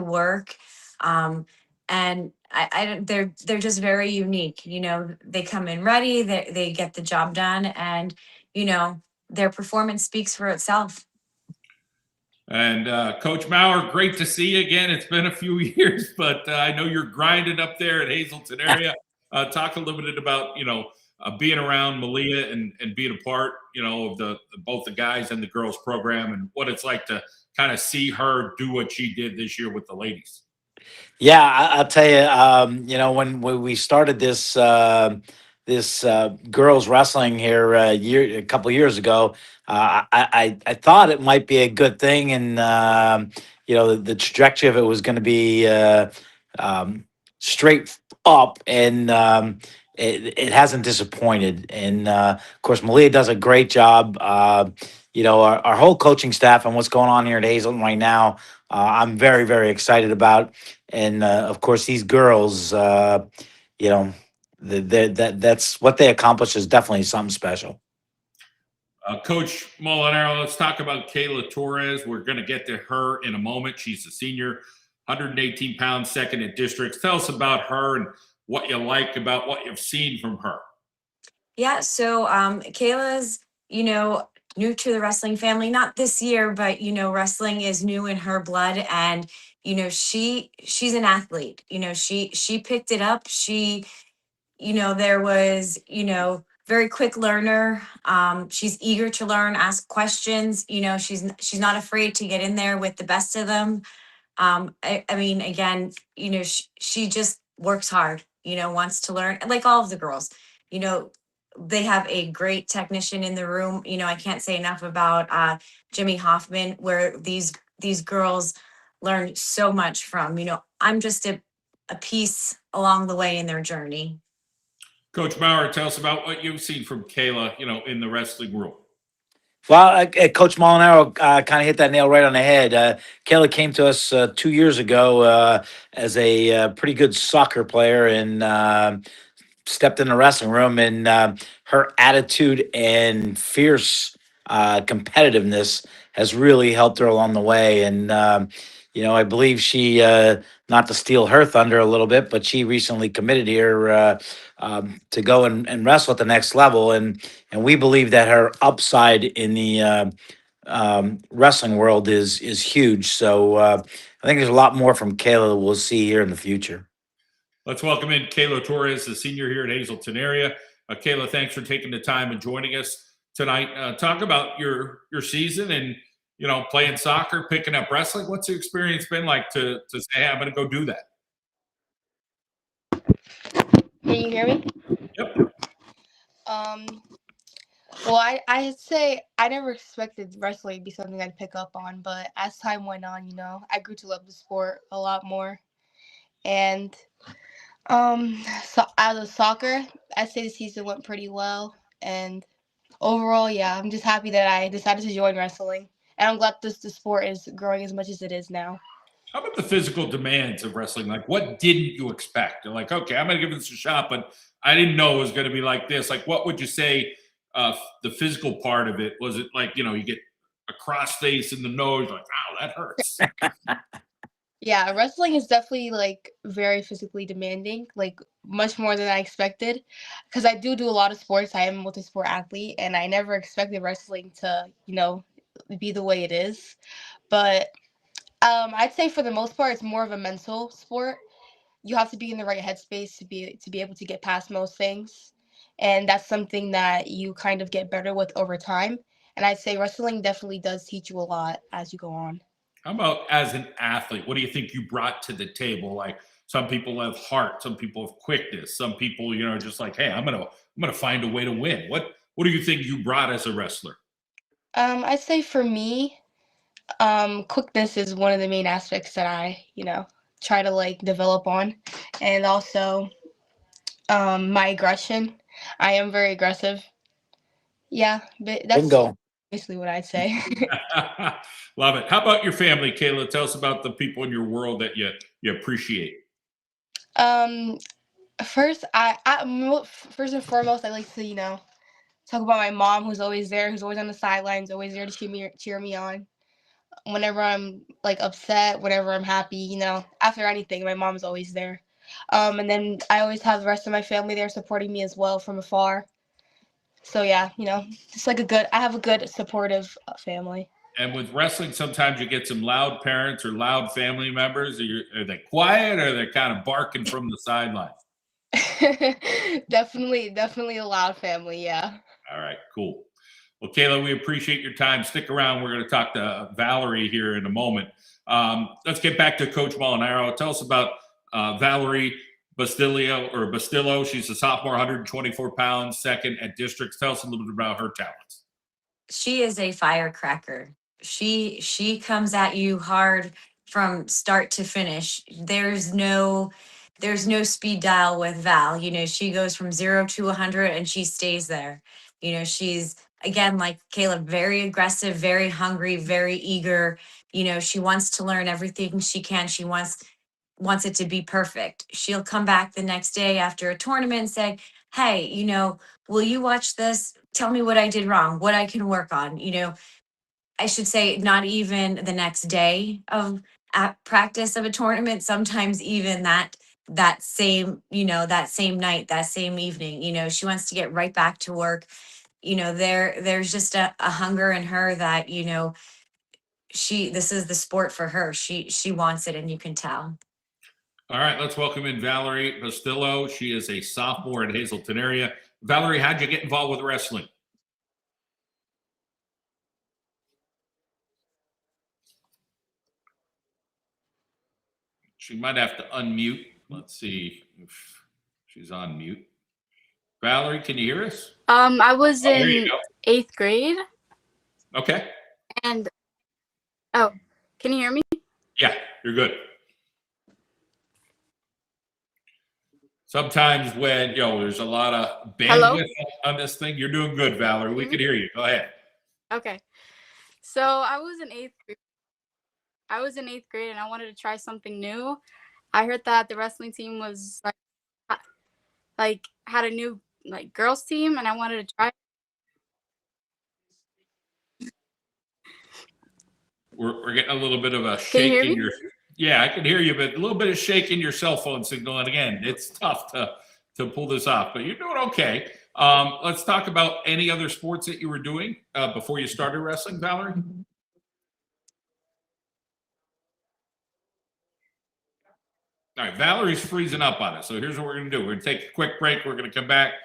work, and they're just very unique. You know, they come in ready, they get the job done, and you know their performance speaks for itself. And Coach Maurer, great to see you again. It's been a few years, but I know you're grinding up there at Hazleton area. Talk a little bit about being around Malia and being a part, of both the guys and the girls program, and what it's like to kind of see her do what she did this year with the ladies. Yeah, I'll tell you, when we started this girls wrestling here a couple years ago, I thought it might be a good thing, and the trajectory of it was going to be straight up, and it hasn't disappointed. And of course, Malia does a great job. Our whole coaching staff and what's going on here at Hazleton right now, I'm very, very excited about. And of course, these girls, that's what they accomplish is definitely something special. Coach Molinaro, let's talk about Kayla Torres. We're going to get to her in a moment. She's a senior, 118 pounds, second in districts. Tell us about her and what you like about what you've seen from her. Yeah, so Kayla's, new to the wrestling family, not this year, but wrestling is new in her blood, and she's an athlete. She picked it up. She, there was, very quick learner. She's eager to learn, ask questions. She's not afraid to get in there with the best of them. I mean, again, she just works hard, wants to learn, like all of the girls. You know, they have a great technician in the room. I can't say enough about Jimmy Hoffman, where these girls learn so much from. I'm just a piece along the way in their journey. Coach Bauer, tell us about what you've seen from Kayla, in the wrestling world. Well, Coach Molinaro kind of hit that nail right on the head. Kayla came to us 2 years ago as a pretty good soccer player and stepped in the wrestling room, and her attitude and fierce competitiveness has really helped her along the way. And I believe she, not to steal her thunder a little bit, but she recently committed here to go and wrestle at the next level, and we believe that her upside in the wrestling world is huge. So I think there's a lot more from Kayla that we'll see here in the future. Let's welcome in Kayla Torres, the senior here at Hazleton area. Kayla, thanks for taking the time and joining us tonight. Talk about your season and playing soccer, picking up wrestling. What's the experience been like to say, hey, I'm going to go do that? Can you hear me? Yep. Well, I'd say I never expected wrestling to be something I'd pick up on, but as time went on, I grew to love the sport a lot more. And so as a soccer, I'd say the season went pretty well. And overall, yeah, I'm just happy that I decided to join wrestling. And I'm glad the sport is growing as much as it is now. How about the physical demands of wrestling? Like, what didn't you expect? You're like, okay, I'm going to give this a shot, but I didn't know it was going to be like this. Like, what would you say the physical part of it? Was it like, you get a cross face in the nose, like, wow, that hurts. Yeah, wrestling is definitely like very physically demanding, like much more than I expected. Because I do a lot of sports. I am a multi-sport athlete, and I never expected wrestling to, be the way it is. But I'd say for the most part, it's more of a mental sport. You have to be in the right headspace to be able to get past most things, and that's something that you kind of get better with over time. And I'd say wrestling definitely does teach you a lot as you go on. How about as an athlete? What do you think you brought to the table? Like, some people have heart, some people have quickness, some people, just like, hey, I'm gonna find a way to win. What do you think you brought as a wrestler? I'd say for me, quickness is one of the main aspects that I, try to like develop on, and also my aggression. I am very aggressive. Yeah, but that's Bingo. basically what I'd say. Love it. How about your family, Kayla? Tell us about the people in your world that you appreciate. um, first and foremost, I like to, talk about my mom, who's always there, who's always on the sidelines, always there to cheer me on. Whenever I'm like upset, whenever I'm happy, after anything, my mom's always there. And then I always have the rest of my family there supporting me as well from afar. So yeah, just like I have a good supportive family. And with wrestling, sometimes you get some loud parents or loud family members. Are they quiet or are they kind of barking from the sidelines? Definitely a loud family. Yeah. All right, cool. Well, Kayla, we appreciate your time. Stick around. We're going to talk to Valerie here in a moment. Let's get back to Coach Molinaro. Tell us about Valerie Bastillo. She's a sophomore, 124 pounds, second at districts. Tell us a little bit about her talents. She is a firecracker. She comes at you hard from start to finish. There's no speed dial with Val. She goes from 0 to 100 and she stays there. She's, again, like Caleb, very aggressive, very hungry, very eager. She wants to learn everything she can. She wants it to be perfect. She'll come back the next day after a tournament and say, hey, will you watch this? Tell me what I did wrong, what I can work on. I should say, not even the next day of at practice of a tournament, sometimes even that same, that same night, that same evening, she wants to get right back to work. There's just a hunger in her that, this is the sport for her. She wants it, and you can tell. All right, let's welcome in Valerie Bastillo. She is a sophomore in Hazleton area. Valerie, how'd you get involved with wrestling? She might have to unmute. Let's see if she's on mute. Valerie, can you hear us? I was Oh, there you in go. 8th grade, Okay. and oh, can you hear me? Yeah, you're good. Sometimes when there's a lot of Hello? bandwidth on this thing, you're doing good, Valerie. We Mhm. can hear you. Go ahead. Okay. So I was in 8th grade. I was in 8th grade, and I wanted to try something new. I heard that the wrestling team was had a new girls team, and I wanted to try. We're getting a little bit of a Can you shake hear in me? your. Yeah, I can hear you, but a little bit of shake in your cell phone signal. And again, it's tough to pull this off, but you're doing okay. Let's talk about any other sports that you were doing before you started wrestling, Valerie. All right, Valerie's freezing up on us. So here's what we're going to do. We're going to take a quick break. We're going to come back.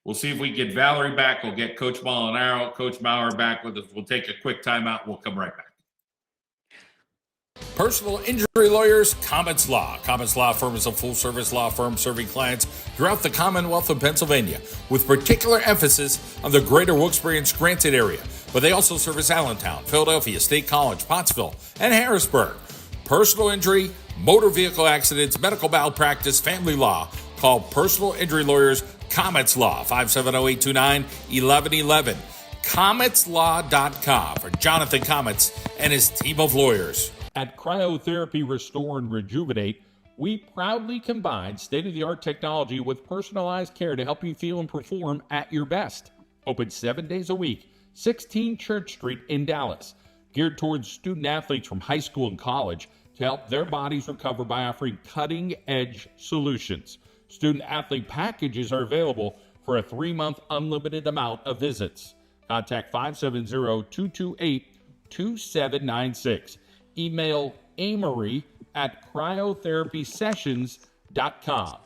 We'll see if we get Valerie back. We'll get Coach Molinaro, Coach Maurer back with us. We'll take a quick timeout. We'll come right back. Personal injury lawyers, Comets Law. Comets Law Firm is a full-service law firm serving clients throughout the Commonwealth of Pennsylvania, with particular emphasis on the greater Wilkes-Barre and Scranton area. But they also service Allentown, Philadelphia, State College, Pottsville, and Harrisburg. Personal injury, motor vehicle accidents, medical malpractice, family law. Call Personal Injury Lawyers, Comets Law, 570-829-1111. CometsLaw.com for Jonathan Comets and his team of lawyers. At Cryotherapy Restore and Rejuvenate, we proudly combine state-of-the-art technology with personalized care to help you feel and perform at your best. Open 7 days a week, 16 Church Street in Dallas. Geared towards student athletes from high school and college to help their bodies recover by offering cutting-edge solutions. Student athlete packages are available for a 3-month unlimited amount of visits. Contact 570-228-2796. Email Amory at cryotherapysessions.com.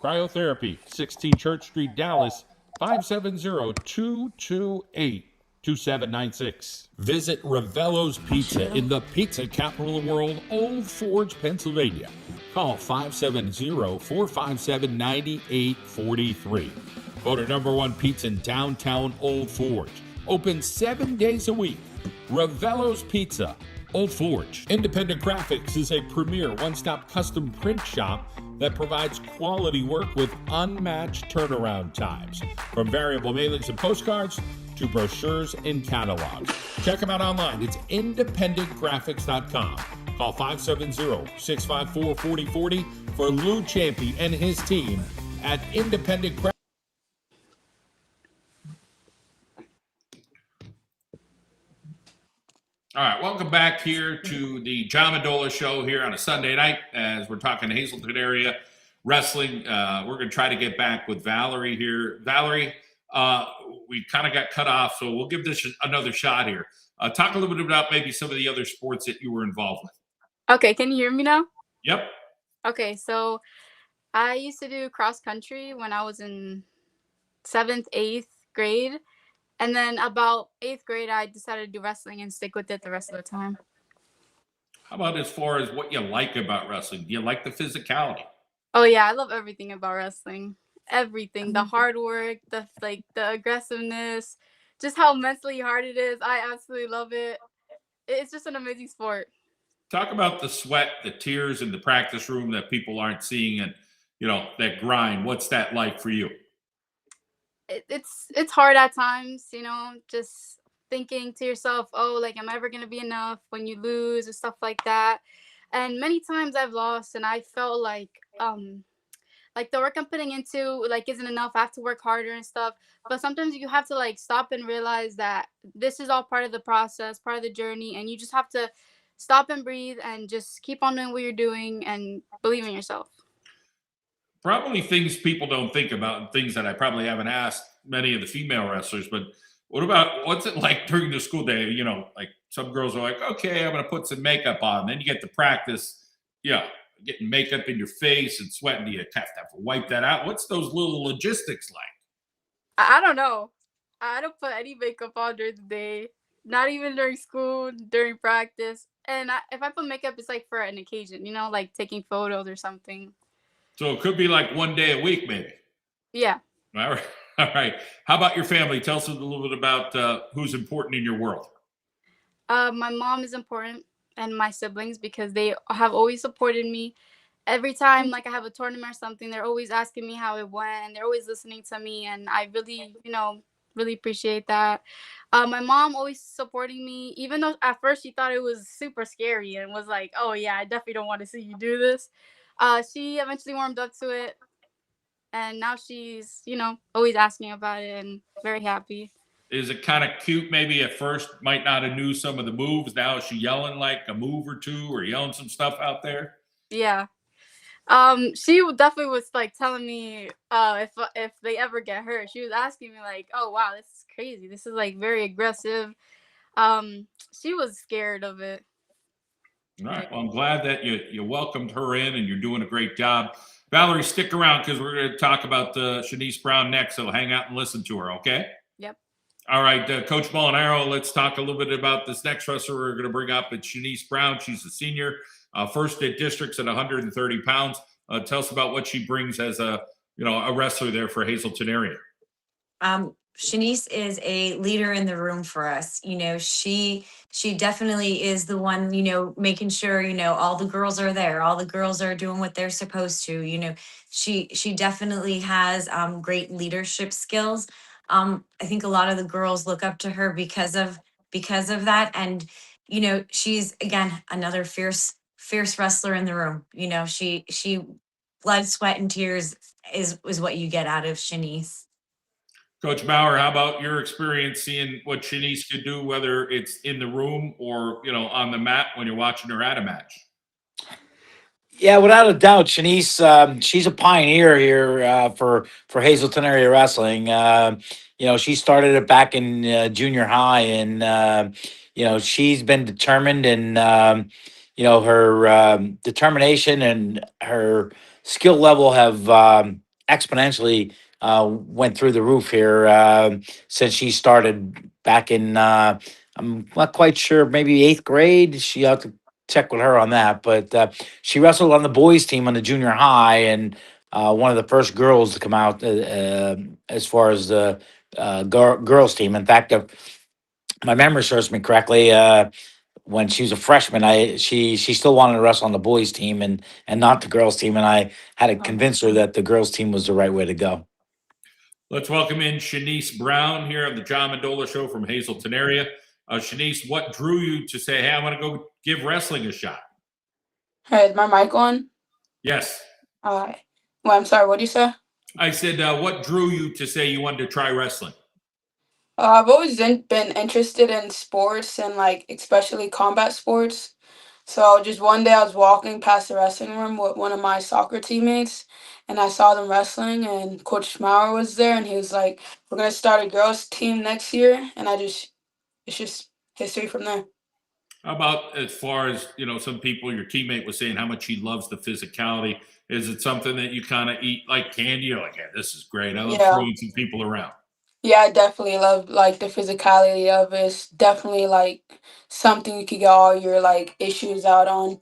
Cryotherapy, 16 Church Street, Dallas, 570-228-2796. Visit Ravello's Pizza in the pizza capital of the world, Old Forge, Pennsylvania. Call 570-457-9843. Voted #1 pizza in downtown Old Forge. Open 7 days a week. Ravello's Pizza, Old Forge. Independent Graphics is a premier one-stop custom print shop that provides quality work with unmatched turnaround times. From variable mailings and postcards to brochures and catalogs. Check them out online. It's independentgraphics.com. Call 570-654-4040 for Lou Champy and his team at Independent Graphics. All right, welcome back here to the John Mendola Show here on a Sunday night as we're talking Hazleton area wrestling. We're going to try to get back with Valerie here. Valerie, we kind of got cut off, so we'll give this another shot here. Talk a little bit about maybe some of the other sports that you were involved with. Okay, can you hear me now? Yep. Okay, so I used to do cross country when I was in 7th, 8th grade. And then about 8th grade, I decided to do wrestling and stick with it the rest of the time. How about as far as what you like about wrestling? Do you like the physicality? Oh yeah, I love everything about wrestling. Everything, the hard work, the aggressiveness, just how mentally hard it is. I absolutely love it. It's just an amazing sport. Talk about the sweat, the tears in the practice room that people aren't seeing, and that grind. What's that like for you? It's hard at times, just thinking to yourself, oh, am I ever gonna be enough when you lose and stuff like that. And many times I've lost, and I felt like the work I'm putting into isn't enough. I have to work harder and stuff. But sometimes you have to stop and realize that this is all part of the process, part of the journey, and you just have to stop and breathe and just keep on doing what you're doing and believe in yourself. Probably things people don't think about, and things that I probably haven't asked many of the female wrestlers, but what's it like during the school day? Some girls are like, okay, I'm going to put some makeup on. Then you get to practice, getting makeup in your face and sweating. Do you have to wipe that out? What's those little logistics like? I don't know. I don't put any makeup on during the day, not even during school, during practice. And if I put makeup, it's like for an occasion, like taking photos or something. So it could be like one day a week, maybe. Yeah. All right. All right. How about your family? Tell us a little bit about who's important in your world. My mom is important and my siblings because they have always supported me. Every time like I have a tournament or something, they're always asking me how it went and they're always listening to me, and I really, really appreciate that. My mom always supporting me, even though at first she thought it was super scary and was like, "Oh yeah, I definitely don't want to see you do this." She eventually warmed up to it, and now she's, always asking about it and very happy. Is it kind of cute? Maybe at first might not have knew some of the moves. Now is she yelling like a move or two, or yelling some stuff out there? Yeah. She definitely was like telling me if they ever get hurt. She was asking me like, "Oh wow, this is crazy. This is like very aggressive." She was scared of it. All right. Well, I'm glad that you welcomed her in and you're doing a great job. Valerie, stick around because we're going to talk about Shanice Brown next. So hang out and listen to her, okay? Yep. All right, Coach Molinaro, let's talk a little bit about this next wrestler we're going to bring up. It's Shanice Brown. She's a senior, first at districts at 130 pounds. Tell us about what she brings as a wrestler there for Hazleton area. Shanice is a leader in the room for us. She definitely is the one, making sure, all the girls are there, all the girls are doing what they're supposed to. She definitely has great leadership skills. I think a lot of the girls look up to her because of that. And, she's again another fierce wrestler in the room. She blood, sweat, and tears is what you get out of Shanice. Coach Bauer, how about your experience seeing what Shanice could do, whether it's in the room or on the mat when you're watching her at a match? Yeah, without a doubt, Shanice. She's a pioneer here for Hazleton area wrestling. She started it back in junior high, and she's been determined, and her determination and her skill level have exponentially went through the roof here since she started back in. I'm not quite sure, maybe eighth grade. She have to check with her on that, but she wrestled on the boys team on the junior high, and one of the first girls to come out as far as the girls team. In fact, if my memory serves me correctly, when she was a freshman, she still wanted to wrestle on the boys team and not the girls team, and I had to convince her that the girls team was the right way to go. Let's welcome in Shanice Brown here on the John Mendola Show from Hazleton area. Shanice, what drew you to say, "Hey, I want to go give wrestling a shot"? Hey, is my mic on? Yes. Well, I'm sorry, what did you say? I said, what drew you to say you wanted to try wrestling? I've always been interested in sports and like especially combat sports. So just one day I was walking past the wrestling room with one of my soccer teammates, and I saw them wrestling, and Coach Schmauer was there, and he was like, "We're gonna start a girls team next year," and it's just history from there. How about as far as, some people, your teammate was saying how much he loves the physicality. Is it something that you kind of eat like candy? You're like, yeah, this is great. I love Yeah. throwing some people around. Yeah, I definitely love like the physicality of it. It's definitely like something you could get all your like issues out on.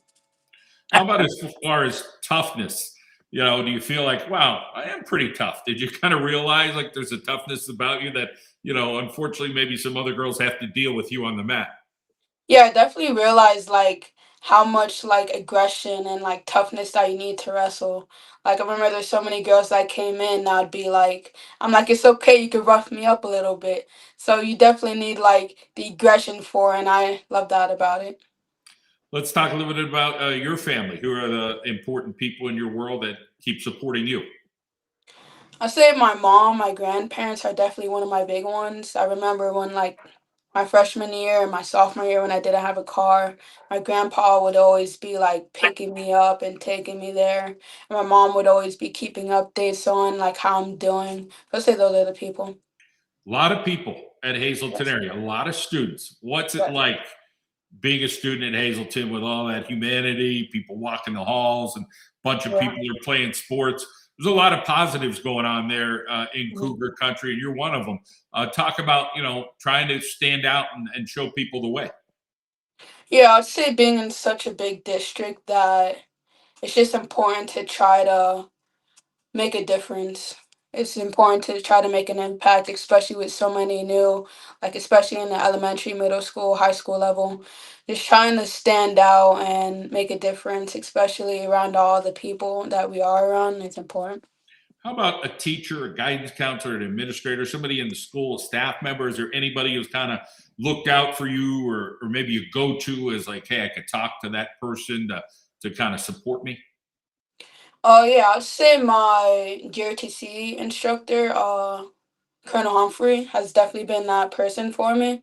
How about as far as toughness? Do you feel like, wow, I am pretty tough? Did you kind of realize like there's a toughness about you that, unfortunately maybe some other girls have to deal with you on the mat? Yeah, I definitely realized like how much like aggression and like toughness that you need to wrestle. Like I remember there's so many girls that came in, I'd be like, I'm like, it's okay, you could rough me up a little bit. So you definitely need like the aggression for, and I love that about it. Let's talk a little bit about your family. Who are the important people in your world that keep supporting you? I say my mom, my grandparents are definitely one of my big ones. I remember when like my freshman year and my sophomore year when I didn't have a car, my grandpa would always be like picking me up and taking me there. And my mom would always be keeping updates on like how I'm doing. I'd say those are the people. A lot of people at Hazleton Yes. area, a lot of students. What's it Yes. like being a student at Hazleton with all that humanity, people walking the halls, and a bunch of Yeah. people are playing sports? There's a lot of positives going on there in Mhm. Cougar country, and you're one of them. Talk about, trying to stand out and show people the way. Yeah, I'd say being in such a big district that it's just important to try to make a difference. It's important to try to make an impact, especially with so many new, like especially in the elementary, middle school, high school level. Just trying to stand out and make a difference, especially around all the people that we are around. It's important. How about a teacher, a guidance counselor, an administrator, somebody in the school, a staff member? Is there anybody who's kind of looked out for you, or maybe you go to as like, hey, I could talk to that person to kind of support me? Oh yeah, I'd say my GRTC instructor, Colonel Humphrey, has definitely been that person for me.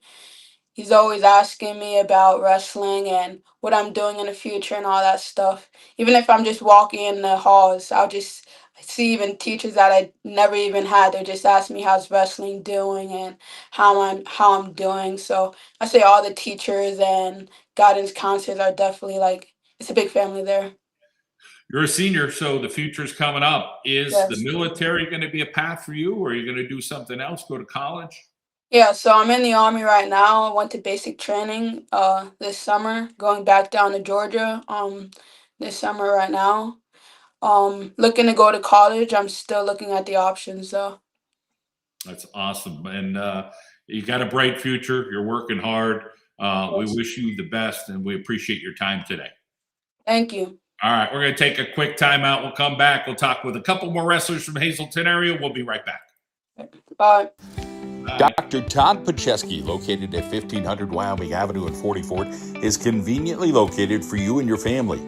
He's always asking me about wrestling and what I'm doing in the future and all that stuff. Even if I'm just walking in the halls, I'll just see even teachers that I never even had. They're just asking me how's wrestling doing and how I'm doing. So I say all the teachers and guidance counselors are definitely like it's a big family there. You're a senior, so the future's coming up. Is the Yes. military going to be a path for you, or are you going to do something else, go to college? Yeah, so I'm in the army right now. I went to basic training this summer, going back down to Georgia this summer right now. Looking to go to college. I'm still looking at the options though. That's awesome. And you got a bright future. You're working hard. We Yes. wish you the best, and we appreciate your time today. Thank you. All right, we're going to take a quick timeout. We'll come back. We'll talk with a couple more wrestlers from Hazleton area. We'll be right back. Bye. Dr. Todd Pacheski, located at 1500 Wyoming Avenue in 44th, is conveniently located for you and your family.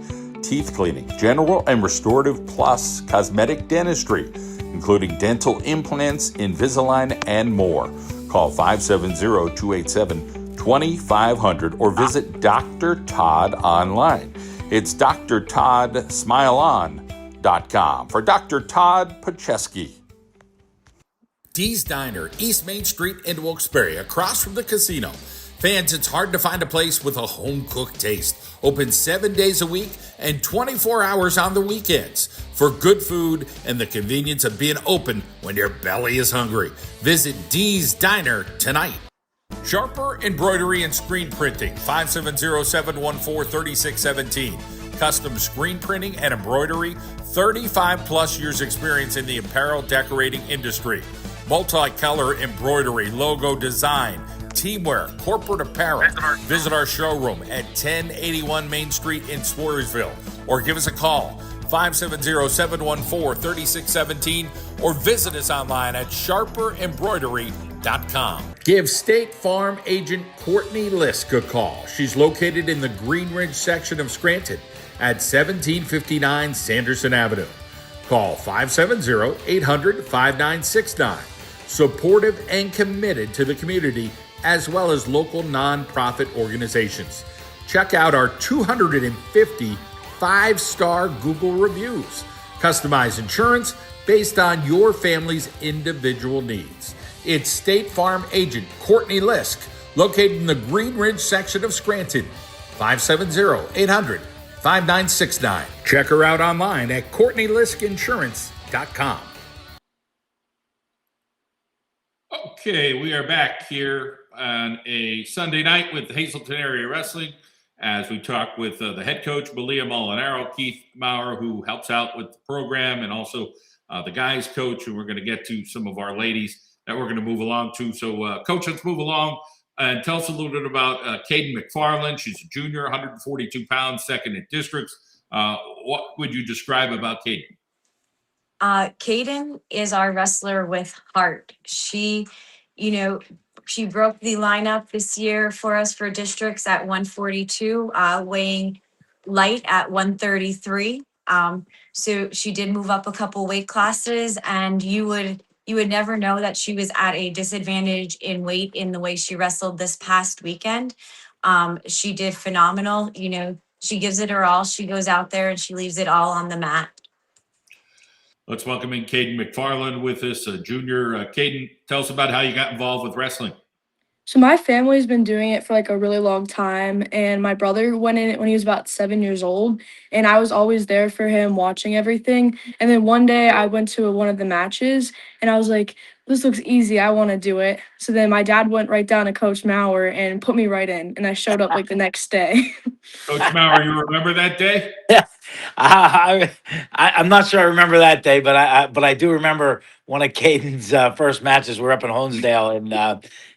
Teeth cleaning, general and restorative, plus cosmetic dentistry, including dental implants, Invisalign, and more. Call 570-287-2500 or visit Dr. Todd online. It's drtoddsmileon.com. For Dr. Todd Pacheski. Dee's Diner, East Main Street in Wilkes-Barre, across from the casino. Fans, it's hard to find a place with a home-cooked taste. Open 7 days a week and 24 hours on the weekends for good food and the convenience of being open when your belly is hungry. Visit Dee's Diner tonight. Sharper Embroidery and Screen Printing, 570-714-3617. Custom screen printing and embroidery, 35 plus years experience in the apparel decorating industry. Multicolor embroidery, logo design, teamwear, corporate apparel. Visit our showroom at 1081 Main Street in Swarsville or give us a call, 570-714-3617, or visit us online at sharperembroidery.com. Give State Farm agent Courtney Lisk a call. She's located in the Green Ridge section of Scranton at 1759 Sanderson Avenue. Call 570-800-5969. Supportive and committed to the community as well as local nonprofit organizations. Check out our 250 5-star Google reviews. Customize insurance based on your family's individual needs. It's State Farm agent Courtney Lisk, located in the Green Ridge section of Scranton. 570-800-5969. Check her out online at CourtneyLiskInsurance.com. Okay, we are back here on a Sunday night with Hazleton Area Wrestling as we talk with the head coach, Malia Molinaro, Keith Maurer, who helps out with the program, and also the guys coach, and we're going to get to some of our ladies that we're going to move along to. So, Coach, let's move along and tell us a little bit about Caden McFarland. She's a junior, 142 pounds, second in districts. What would you describe about Caden? Kaden is our wrestler with heart. She broke the lineup this year for us for districts at 142, weighing light at 133. So she did move up a couple weight classes, and you would never know that she was at a disadvantage in weight in the way she wrestled this past weekend. She did phenomenal. She gives it her all. She goes out there and she leaves it all on the mat. Let's welcome in Caden McFarland with us, a junior. Caden, tell us about how you got involved with wrestling. So my family's been doing it for like a really long time, and my brother went in it when he was about 7 years old, and I was always there for him watching everything. And then one day I went to one of the matches, and I was like, this looks easy. I want to do it. So then my dad went right down to Coach Maurer and put me right in. And I showed up like the next day. Coach Maurer, you remember that day? Yeah, I'm not sure I remember that day, but I do remember one of Caden's first matches. We were up in Honesdale, and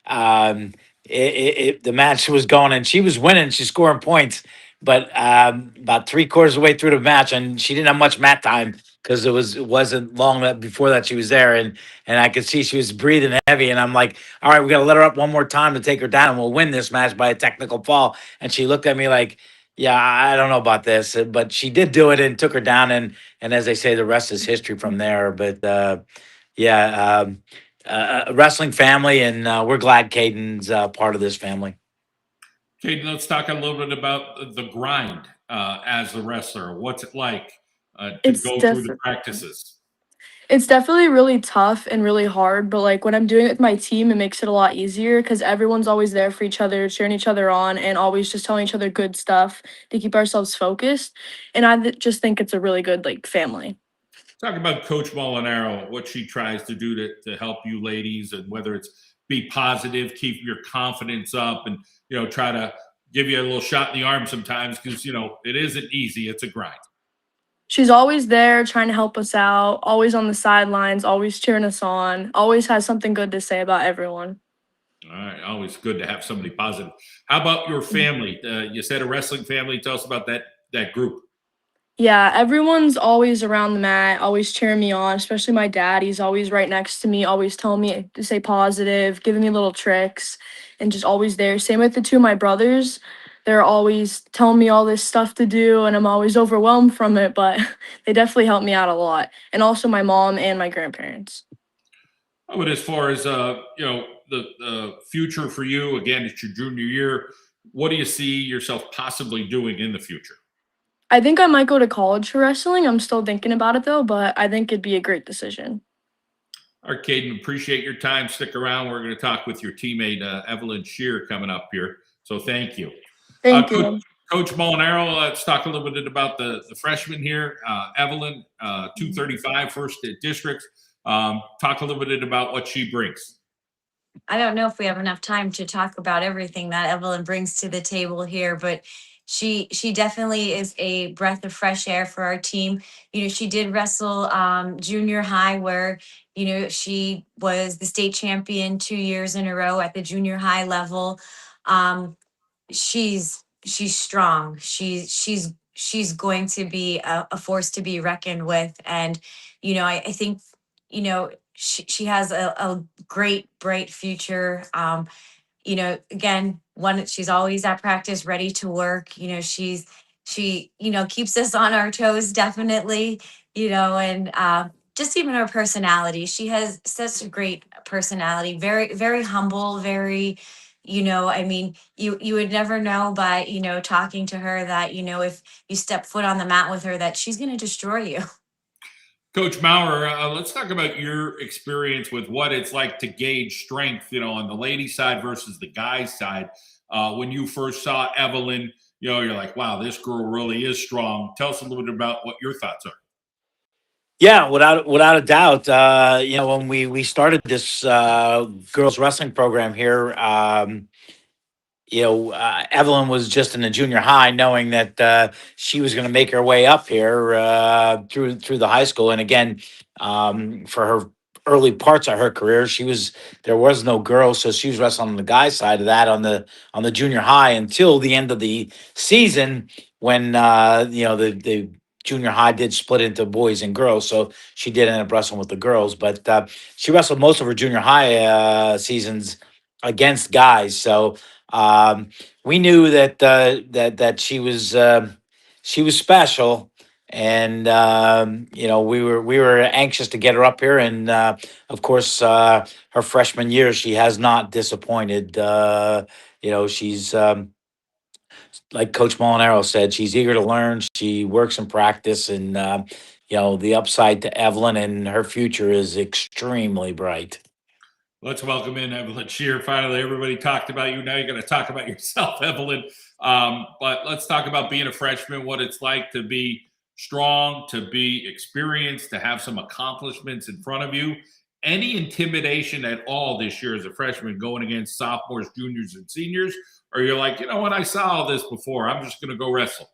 um, the match was going, and she was winning. She's scoring points, but about three-quarters of the way through the match, and she didn't have much mat time because it wasn't long before that she was there, and I could see she was breathing heavy, and I'm like, all right, we got to let her up one more time to take her down, and we'll win this match by a technical fall. And she looked at me like, yeah, I don't know about this, but she did do it and took her down, and as they say, the rest is history from there. But yeah, a wrestling family, and we're glad Caden's part of this family. Caden, let's talk a little bit about the grind as a wrestler. What's it like to It's go through the def- practices? it's definitely really tough and really hard, but like when I'm doing it with my team, it makes it a lot easier because everyone's always there for each other, cheering each other on, and always just telling each other good stuff to keep ourselves focused. And just think it's a really good like family. Talk about Coach Molinaro, what she tries to do to help you ladies, and whether it's be positive, keep your confidence up, and try to give you a little shot in the arm sometimes because it isn't easy. It's a grind. She's always there trying to help us out, always on the sidelines, always cheering us on, always has something good to say about everyone. All right, always good to have somebody positive. How about your family? You said a wrestling family. Tell us about that group. Yeah, everyone's always around the mat, always cheering me on, especially my dad. He's always right next to me, always telling me to stay positive, giving me little tricks, and just always there. Same with the two of my brothers. They're always telling me all this stuff to do, and I'm always overwhelmed from it, but they definitely help me out a lot. And also my mom and my grandparents. But as far as the future for you, again, it's your junior year. What do you see yourself possibly doing in the future? I think I might go to college for wrestling. I'm still thinking about it though, but I think it'd be a great decision. All right, Caden, appreciate your time. Stick around. We're going to talk with your teammate, Evelyn Shear, coming up here. So thank you. Thank Coach, you. Coach Molinaro, let's talk a little bit about the freshman here, Evelyn, 235, first district. Talk a little bit about what she brings. I don't know if we have enough time to talk about everything that Evelyn brings to the table here, but she definitely is a breath of fresh air for our team. She did wrestle junior high where, she was the state champion 2 years in a row at the junior high level. She's strong. She's going to be a force to be reckoned with. And, I think, she has a great, bright future. Again, one, she's always at practice, ready to work. She keeps us on our toes, definitely. And just even her personality. She has such a great personality. Very, very humble. Very, I mean, you would never know by talking to her that if you step foot on the mat with her that she's going to destroy you. Coach Maurer, let's talk about your experience with what it's like to gauge strength, on the ladies' side versus the guys' side. When you first saw Evelyn, you're like, wow, this girl really is strong. Tell us a little bit about what your thoughts are. Yeah, without a doubt. When we started this girls wrestling program here, Evelyn was just in the junior high, knowing that she was going to make her way up here through the high school. And again, for her early parts of her career, there was no girls, so she was wrestling on the guys' side of that on the junior high until the end of the season when the junior high did split into boys and girls, so she did end up wrestling with the girls. But she wrestled most of her junior high seasons against guys, so. We knew that she was special, and we were anxious to get her up here, and of course, her freshman year she has not disappointed. She's like Coach Molinaro said, she's eager to learn. She works in practice, and the upside to Evelyn and her future is extremely bright. Let's welcome in Evelyn Shear. Finally, everybody talked about you. Now you're going to talk about yourself, Evelyn. But let's talk about being a freshman, what it's like to be strong, to be experienced, to have some accomplishments in front of you, any intimidation at all this year as a freshman going against sophomores, juniors, and seniors? Or you're like, you know what, I saw all this before. I'm just going to go wrestle.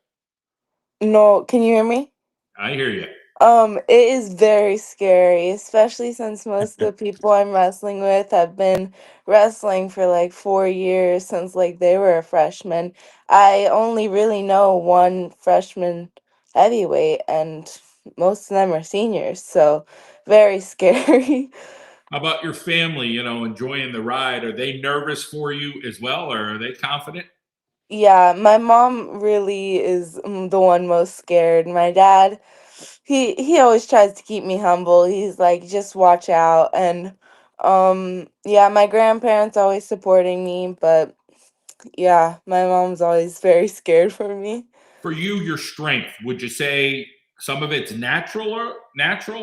No, can you hear me? I hear you. It is very scary, especially since most of the people I'm wrestling with have been wrestling for like 4 years since like they were a freshman. I only really know one freshman heavyweight, and most of them are seniors, so very scary. How about your family, enjoying the ride? Are they nervous for you as well, or are they confident? Yeah, my mom really is the one most scared. My dad, he always tries to keep me humble. He's like, just watch out. And yeah, my grandparents always supporting me, but yeah, my mom's always very scared for me. For you, your strength, would you say some of it's natural,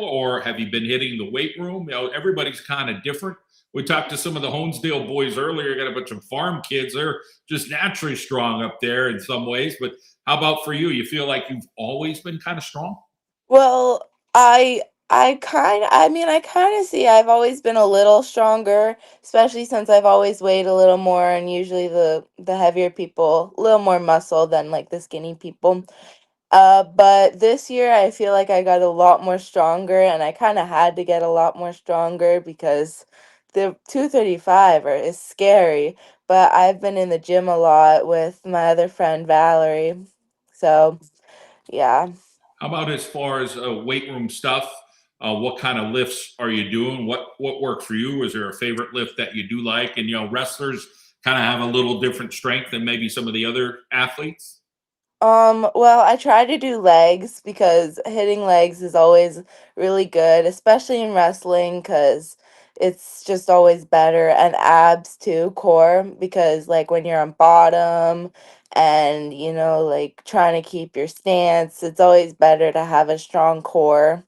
or have you been hitting the weight room? Everybody's kind of different. We talked to some of the Honesdale boys earlier. Got a bunch of farm kids. They're just naturally strong up there in some ways. But how about for you? You feel like you've always been kind of strong? Well, I kind of see I've always been a little stronger, especially since I've always weighed a little more, and usually the heavier people a little more muscle than like the skinny people. But this year I feel like I got a lot more stronger, and I kind of had to get a lot more stronger because the 235 is scary. But I've been in the gym a lot with my other friend Valerie. So, yeah. How about as far as weight room stuff? What kind of lifts are you doing? What worked for you? Is there a favorite lift that you do like? And wrestlers kind of have a little different strength than maybe some of the other athletes. Well, I try to do legs because hitting legs is always really good, especially in wrestling because it's just always better. And abs too, core, because like when you're on bottom and like trying to keep your stance, it's always better to have a strong core.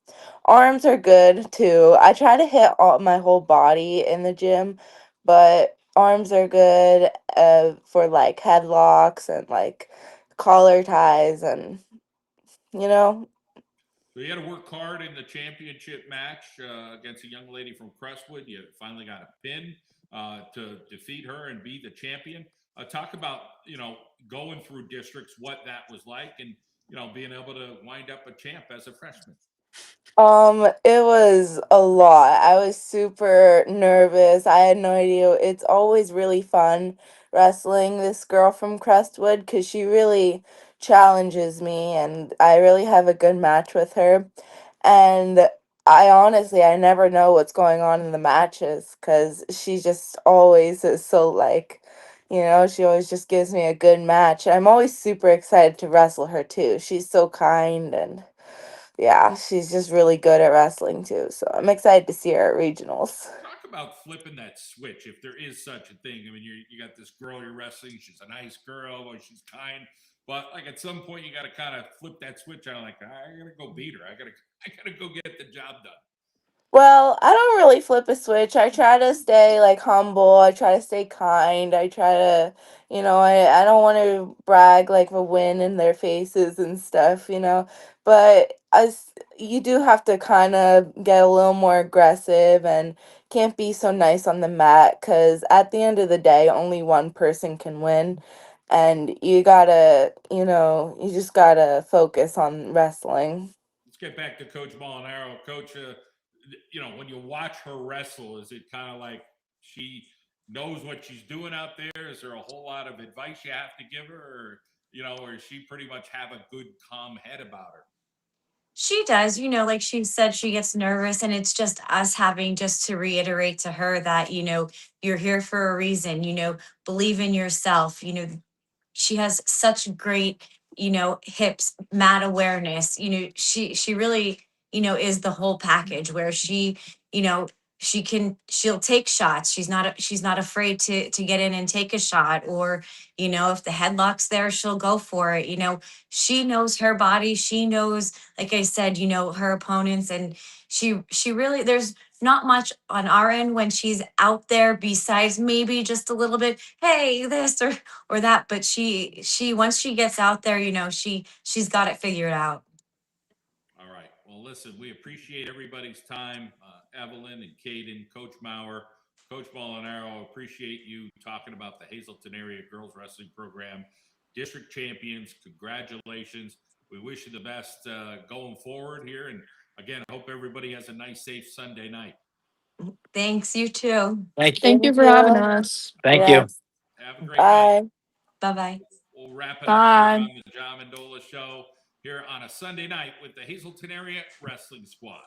Arms are good too. I try to hit all my whole body in the gym, but arms are good for like headlocks and like collar ties and you know So you had to work hard in the championship match against a young lady from Crestwood. You finally got a pin to defeat her and be the champion. Talk about going through districts, what that was like, and being able to wind up a champ as a freshman. it was a lot. I was super nervous. I had no idea. It's always really fun wrestling this girl from Crestwood because she really challenges me, and I really have a good match with her. And I never know what's going on in the matches because she just always is so like, she always just gives me a good match. I'm always super excited to wrestle her too. She's so kind, and yeah, she's just really good at wrestling too. So I'm excited to see her at regionals. Talk about flipping that switch, if there is such a thing. I mean, you got this girl you're wrestling. She's a nice girl, or she's kind, but like at some point you got to kind of flip that switch on. Like I gotta go beat her. I gotta go get the job done. Well, I don't really flip a switch. I try to stay like humble. I try to stay kind. I try to, I don't want to brag like a win in their faces and stuff. But as you do have to kind of get a little more aggressive and can't be so nice on the mat because at the end of the day, only one person can win. And you gotta, you just gotta focus on wrestling. Let's get back to Coach Molinaro. Coach, when you watch her wrestle, is it kind of like she knows what she's doing out there? Is there a whole lot of advice you have to give her, or does she pretty much have a good, calm head about her? She does, like she said, she gets nervous, and it's just us having just to reiterate to her that, you're here for a reason, believe in yourself. She has such great hips, mat awareness. She really is the whole package where she you know she'll take shots. She's not afraid to get in and take a shot, or if the headlock's there, she'll go for it. She knows her body. She knows, like I said, her opponents. And she really, there's not much on our end when she's out there besides maybe just a little bit, hey, this or that. But she once she gets out there, she's got it figured out. All right. Well, Well, listen, we appreciate everybody's time. Evelyn and Caden, Coach Maurer, Coach Molinaro, appreciate you talking about the Hazleton area girls wrestling program. District champions, congratulations. We wish you the best going forward here. And again, I hope everybody has a nice, safe Sunday night. Thanks, you too. Thank you. Thank you Thank for having you. us. Thank you. Yes. Have a great night. Bye. Bye-bye. We'll wrap it up Bye. here on the John Mendola Show here on a Sunday night with the Hazleton Area Wrestling Squad.